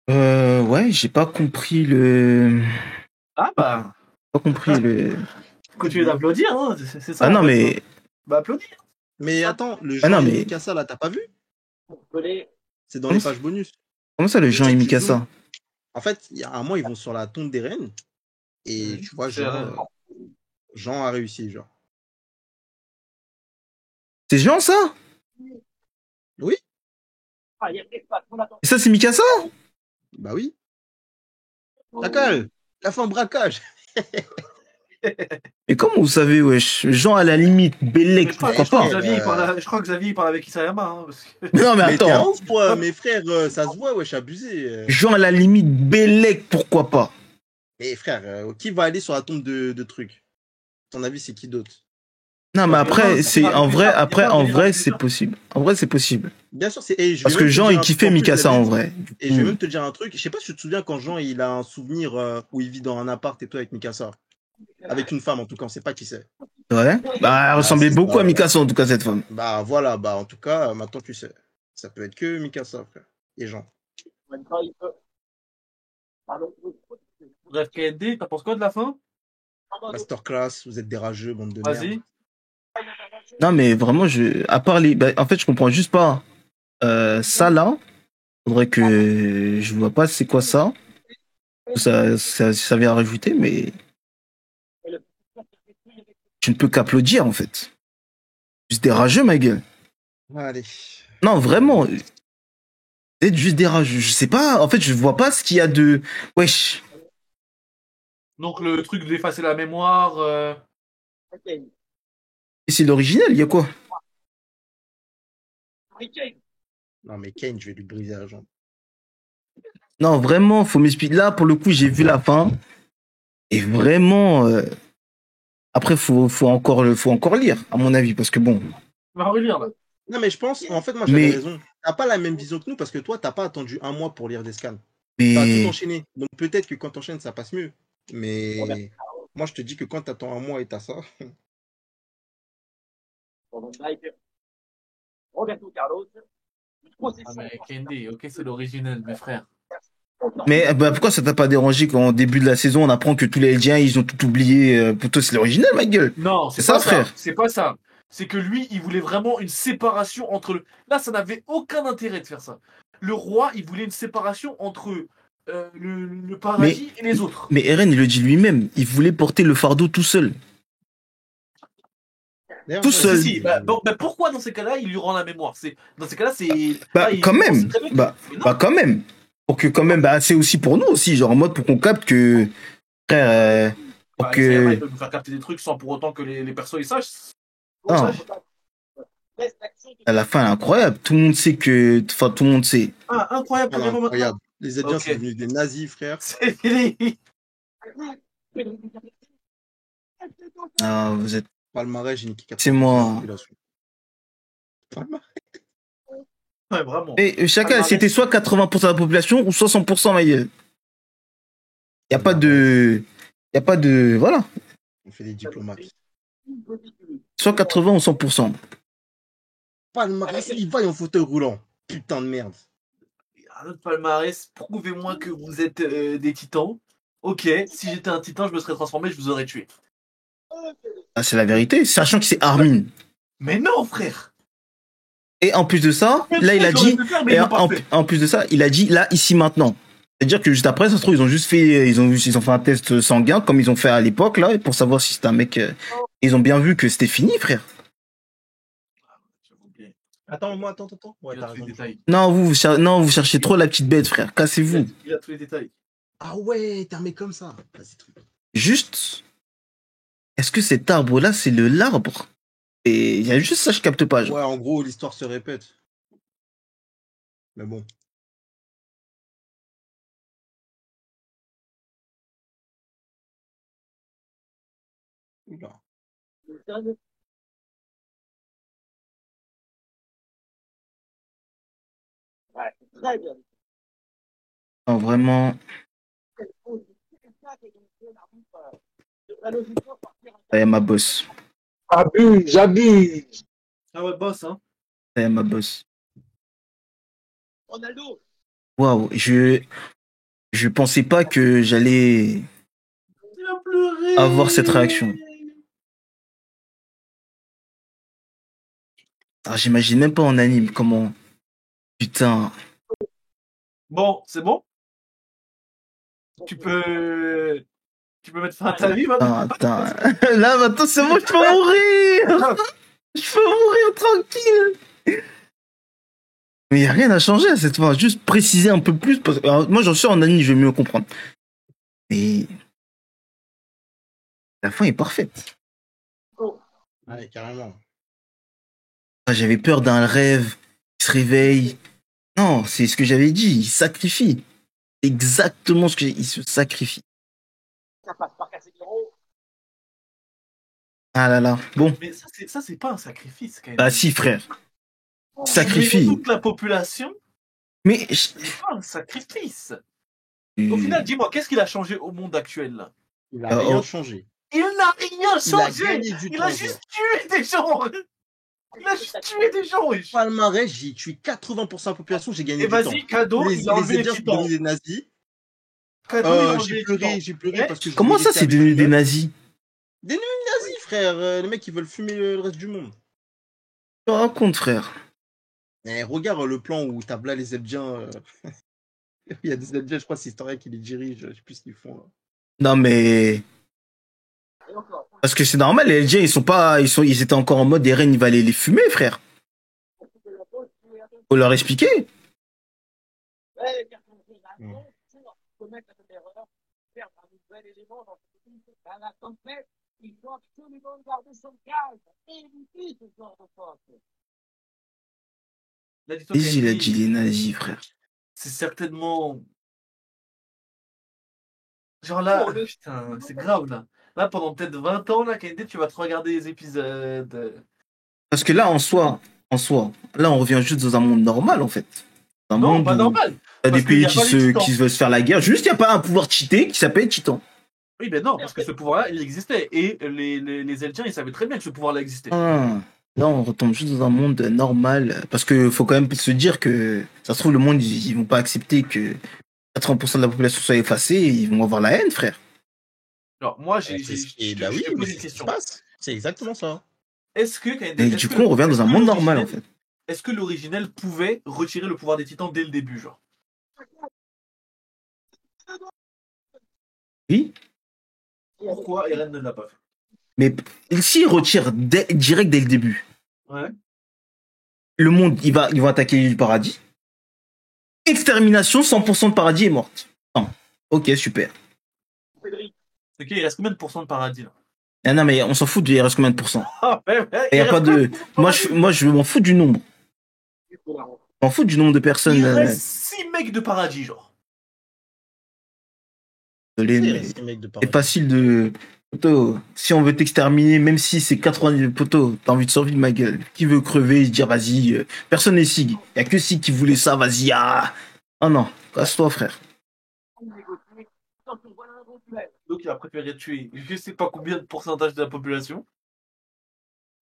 Ouais, j'ai pas compris le. Ah bah, Pas compris le. continue d'applaudir, hein. C'est ça. Ah non, en fait, mais. quoi. Bah, applaudis. Mais attends, le Ah non, Jean et mais. Mikasa là, t'as pas vu? C'est dans Comment les ça- pages bonus. Comment ça, le Jean Tu et sais, tu Mikasa? zoomes. En fait, il y a un moment, ils vont sur la tombe d'Eren et tu vois, C'est Jean a réussi, genre. C'est Jean, ça? Oui, Et ça, c'est Mikasa? bah oui. Braquage! La fin braquage! Et comment vous savez, wesh? Jean, à la limite, Mais Bellec, je crois, pourquoi je crois pas? que Xavier, je crois que Xavier, il parle avec Isayama. Hein, parce que... Mais non, mais Mais t'es un attends. ouf, toi, mes frères, ça se voit, wesh, abusé. Jean, à la limite, Bellec, pourquoi pas? Mais frère, qui va aller sur la tombe de trucs? Ton avis, c'est qui d'autre? Non, mais Non, après, non, c'est il y a en pas vrai, de après, délire, en il y a pas vrai, de c'est délire. possible. En vrai, c'est possible. Bien sûr, et je vais Parce même que te Jean, dire il un kiffait truc en plus, Mikasa en David, vrai. et je vais même te dire un truc. Je sais pas si tu te souviens quand Jean il a un souvenir où il vit dans un appart et tout avec Mikasa. Avec une femme en tout cas, on sait pas qui c'est. Ouais. Bah, elle ressemblait c'est beaucoup ça, à ouais. Mikasa, en tout cas, cette femme. Bah voilà, bah en tout cas, maintenant tu sais. Ça peut être que Mikasa, frère. Et Jean. Bref, KND, t'en penses quoi de la fin? Masterclass, vous êtes des rageux, bande de merde. Vas-y. Non, mais vraiment, à part les, bah, en fait, je comprends juste pas, ça là. Faudrait que je vois pas c'est quoi ça. Ça vient rajouter, mais tu ne peux qu'applaudir en fait. Juste des rageux, ma gueule. Allez. Non, vraiment. Vous êtes juste des rageux. Je sais pas. En fait, je vois pas ce qu'il y a de. Wesh. Donc, le truc d'effacer la mémoire. Et c'est l'original, il y a quoi? Non mais Kane, je vais lui briser la jambe. Non, vraiment, faut m'expliquer. Là, pour le coup, j'ai vu la fin. Et vraiment. Après, faut encore lire, à mon avis, parce que bon. On va relire là. Non mais je pense, en fait moi j'avais Mais- raison. T'as pas la même vision que nous parce que toi t'as pas attendu un mois pour lire des scans. T'as tout Mais. enchaîné. Donc peut-être que quand t'enchaînes ça passe mieux. Mais moi je te dis que quand t'attends un mois et t'as ça. Ah, mais KND, ok, c'est l'original, mes frères. Mais bah, pourquoi ça t'a pas dérangé quand au début de la saison on apprend que tous les Eldiens ils ont tout oublié pour toi c'est l'original ma gueule. Non, C'est c'est ça, pas frère. ça. C'est pas ça. C'est que lui, il voulait vraiment une séparation entre le. Là, ça n'avait aucun intérêt de faire ça. Le roi, il voulait une séparation entre le paradis et les autres. Mais Eren il le dit lui-même, il voulait porter le fardeau tout seul. D'ailleurs, Tout moi, seul. Si, bon, pourquoi dans ces cas-là, il lui rend la mémoire? Dans ces cas-là, c'est. Bah là, il- quand on même, sait très bien que- bah, Mais non, bah quand même. Pour que quand même, bah c'est aussi pour nous aussi, genre en mode pour qu'on capte que frère, pour bah, que Isayama, il peut nous faire capter des trucs sans pour autant que les persos ils sachent. Non. À la fin elle est incroyable, tout le monde sait que, enfin tout le monde sait. Ah, incroyable, voilà, carrément maintenant. incroyable. Les Indiens Ok. c'est devenu des nazis, frère. C'est fini. Ah, vous êtes, Palmarès, j'ai niqué 80% c'est moi. de la population. Palmarès. Ouais, vraiment. Et chacun, Palmarès. c'était soit 80% de la population ou 60% ma gueule. Y a pas de, voilà, On fait des diplomates. soit 80 ou 100%. Palmarès, il va en fauteuil roulant. Putain de merde. Un autre palmarès, prouvez-moi que vous êtes des titans. Ok, si j'étais un titan, je me serais transformé, je vous aurais tué. Ah, c'est la vérité, sachant que c'est Armin. Mais non, frère. Et en plus de ça, là il a dit, Mais et ils l'ont pas fait. en plus de ça, il a dit là, ici, maintenant. C'est-à-dire que juste après, ça se trouve, ils ont juste fait, ils ont fait un test sanguin comme ils ont fait à l'époque là, pour savoir si c'était un mec. Ils ont bien vu que c'était fini, frère. Attends. Ouais, Il t'as a tous les raison. détails. Non, vous cherchez trop la petite bête, frère. Cassez-vous. Il a tous les détails. Ah ouais, t'es un mec comme ça. Vas-y, truc. Juste, est-ce que cet arbre-là, c'est l'arbre? Et il y a juste ça, je capte pas. Genre. Ouais, en gros, l'histoire se répète. Mais bon. Oula. Non, vraiment. Ça y est, ma boss. J'abuse. Ah ouais, boss, hein. Ça y est, ma boss. Waouh, je pensais pas que j'allais Il a pleuré. avoir cette réaction. Ah, j'imagine même pas en anime comment. Putain. Bon, c'est bon. Tu peux mettre fin à ta vie maintenant. Attends. Là, maintenant, c'est bon, je peux mourir. Je peux mourir tranquille. Mais il n'y a rien à changer à cette fois. Juste préciser un peu plus. Parce que, alors, moi, j'en suis en anime, je vais mieux comprendre. Et La fin est parfaite. Ouais, carrément. Ah, j'avais peur d'un rêve qui se réveille. Non, c'est ce que j'avais dit. Il sacrifie. C'est exactement ce que il se sacrifie. Ah là là. Bon. Mais ça, c'est pas un sacrifice, quand même. Bah si, frère. Tu Sacrifie. mets toute la population, Mais c'est pas un sacrifice. Au final, dis-moi, qu'est-ce qu'il a changé au monde actuel, là? Il a rien changé. Il n'a rien Il a changé. gagné du Il temps. a juste tué des gens. Il a juste tué des gens, wesh. Palmarès, j'ai tué 80% de la population, j'ai gagné Et du temps. vas-y, cadeau, Les il a enlevé les Indiens sont titans. devenus des nazis. Cadeau, il a enlevé les titans. J'ai pleuré parce que je comment voulais ça, rester c'est avec devenu les des meufs. nazis? Des nazis, frère. Les mecs, ils veulent fumer le reste du monde. Tu te racontes, frère. Eh, regarde le plan où t'as là les Ebdiens. Il y a des Ebdiens, je crois, c'est historien qui les dirige. Je sais plus ce qu'ils font. Là. Non, mais... Parce que c'est normal, les LG, ils étaient encore en mode, des reines, il va aller les fumer, frère. Faut leur expliquer. Il a dit les nazis, frère. C'est certainement... Genre là, putain, c'est grave, là. Là, pendant peut-être 20 ans, là, Kennedy, tu vas te regarder les épisodes. Parce que là, en soi, là, on revient juste dans un monde normal, en fait. Un Non, monde pas où normal. t'as des Parce qu'il y pays a pas les titans. qui veulent se faire la guerre. Juste, il n'y a pas un pouvoir cheaté qui s'appelle Titan. Oui, ben non, parce que ce pouvoir-là, il existait. Et les Eldiens, ils savaient très bien que ce pouvoir-là existait. Ah, là, on retombe juste dans un monde normal. Parce que faut quand même se dire que, ça se trouve, le monde, ils vont pas accepter que 80% de la population soit effacée et ils vont avoir la haine, frère. Alors, moi, Et je bah oui, te mais pose c'est une ce qui se question. passe. C'est exactement ça. Est-ce que, Kennedy, Et du coup, on revient dans un monde normal, en fait. Est-ce que l'originel pouvait retirer le pouvoir des titans dès le début, genre? Oui. Pourquoi Eren ne l'a pas fait? Mais s'ils retirent direct dès le début, Ouais. le monde, ils vont attaquer l'île du paradis. Extermination, 100% de paradis est morte. Non. Ok, super. Ok, il reste combien de pourcents de paradis, là? Ah non, mais on s'en fout, il reste combien de pourcents? Ah, ouais, Il y a pas de... Moi, je m'en fous du nombre. Je m'en fous du nombre de personnes. Il reste 6 mecs de paradis, genre. Désolé, mais c'est facile de... Poto, si on veut t'exterminer, même si c'est 90 poteaux, t'as envie de survivre, ma gueule. Qui veut crever et se dire, vas-y, personne n'est Sig. Il y a que Sig qui voulait ça, vas-y, ah. Oh non, casse-toi, frère. Donc il a préféré tuer je sais pas combien de pourcentage de la population.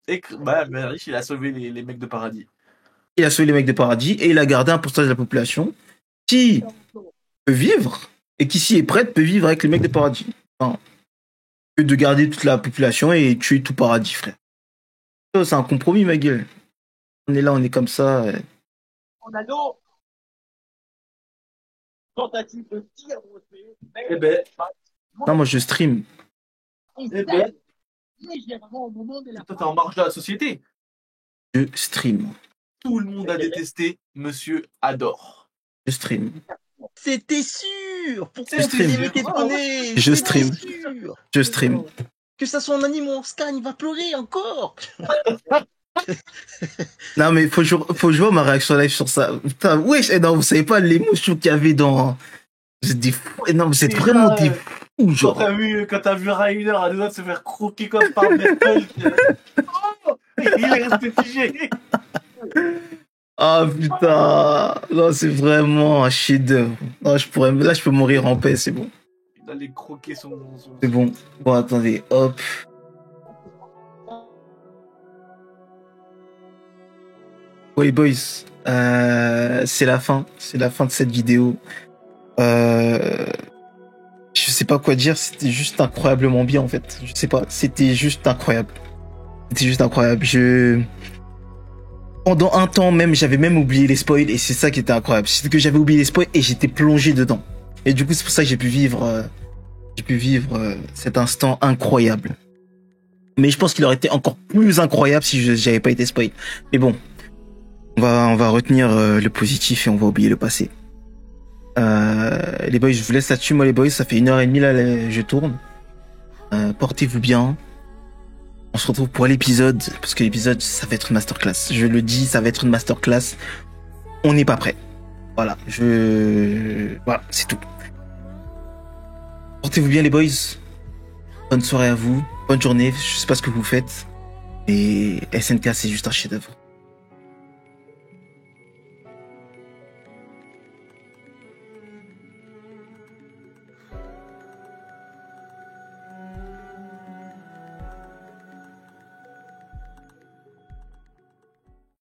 Et que, bah, riche, il a sauvé les mecs de paradis. Il a sauvé les mecs de paradis et il a gardé un pourcentage de la population qui peut vivre et qui, s'y est prête, peut vivre avec les mecs de paradis. Enfin, que de garder toute la population et tuer tout paradis, frère. Ça, c'est un compromis, ma gueule. On est là, on est comme ça. On a nos tentatives de tir. Eh ben, Non, moi, je stream. eh ben, Légèrement au moment de la toi t'es en marge de la société. Je stream. Tout le monde a détesté Monsieur Adore. Je stream. C'était sûr. Pourquoi Je vous stream. avez t'étonner? Je stream. Je stream. Que ça soit un anime ou en scan, il va pleurer encore. Non, mais faut que je vois ma réaction live sur ça. Putain, wesh, non, vous savez pas l'émotion qu'il y avait dans... Vous êtes des fous. Non, vous êtes vraiment des fous, genre. Quand t'as vu Rainer à deux doigts de se faire croquer comme par Bertolt. Oh, il est resté figé. Ah putain, non, c'est vraiment un chef-d'œuvre. Non, là, je peux mourir en paix, c'est bon. Il allait croquer son... C'est bon. Bon, attendez, hop. Oui, boys, c'est la fin de cette vidéo. Je sais pas quoi dire, c'était juste incroyablement bien, en fait. Je sais pas, c'était juste incroyable. Pendant un temps même, j'avais même oublié les spoils et c'est ça qui était incroyable. C'est que j'avais oublié les spoils et j'étais plongé dedans. Et du coup, c'est pour ça que j'ai pu vivre cet instant incroyable. Mais je pense qu'il aurait été encore plus incroyable si j'avais pas été spoil. Mais bon, on va retenir le positif et on va oublier le passé. Les boys, je vous laisse là-dessus. Moi, les boys, ça fait 1h30 là, je tourne. Portez-vous bien. On se retrouve pour l'épisode, parce que l'épisode, ça va être une masterclass. Je le dis, ça va être une masterclass. On n'est pas prêt. Voilà, voilà, c'est tout. Portez-vous bien les boys. Bonne soirée à vous. Bonne journée. Je sais pas ce que vous faites. Et SNK, c'est juste un chef-d'œuvre.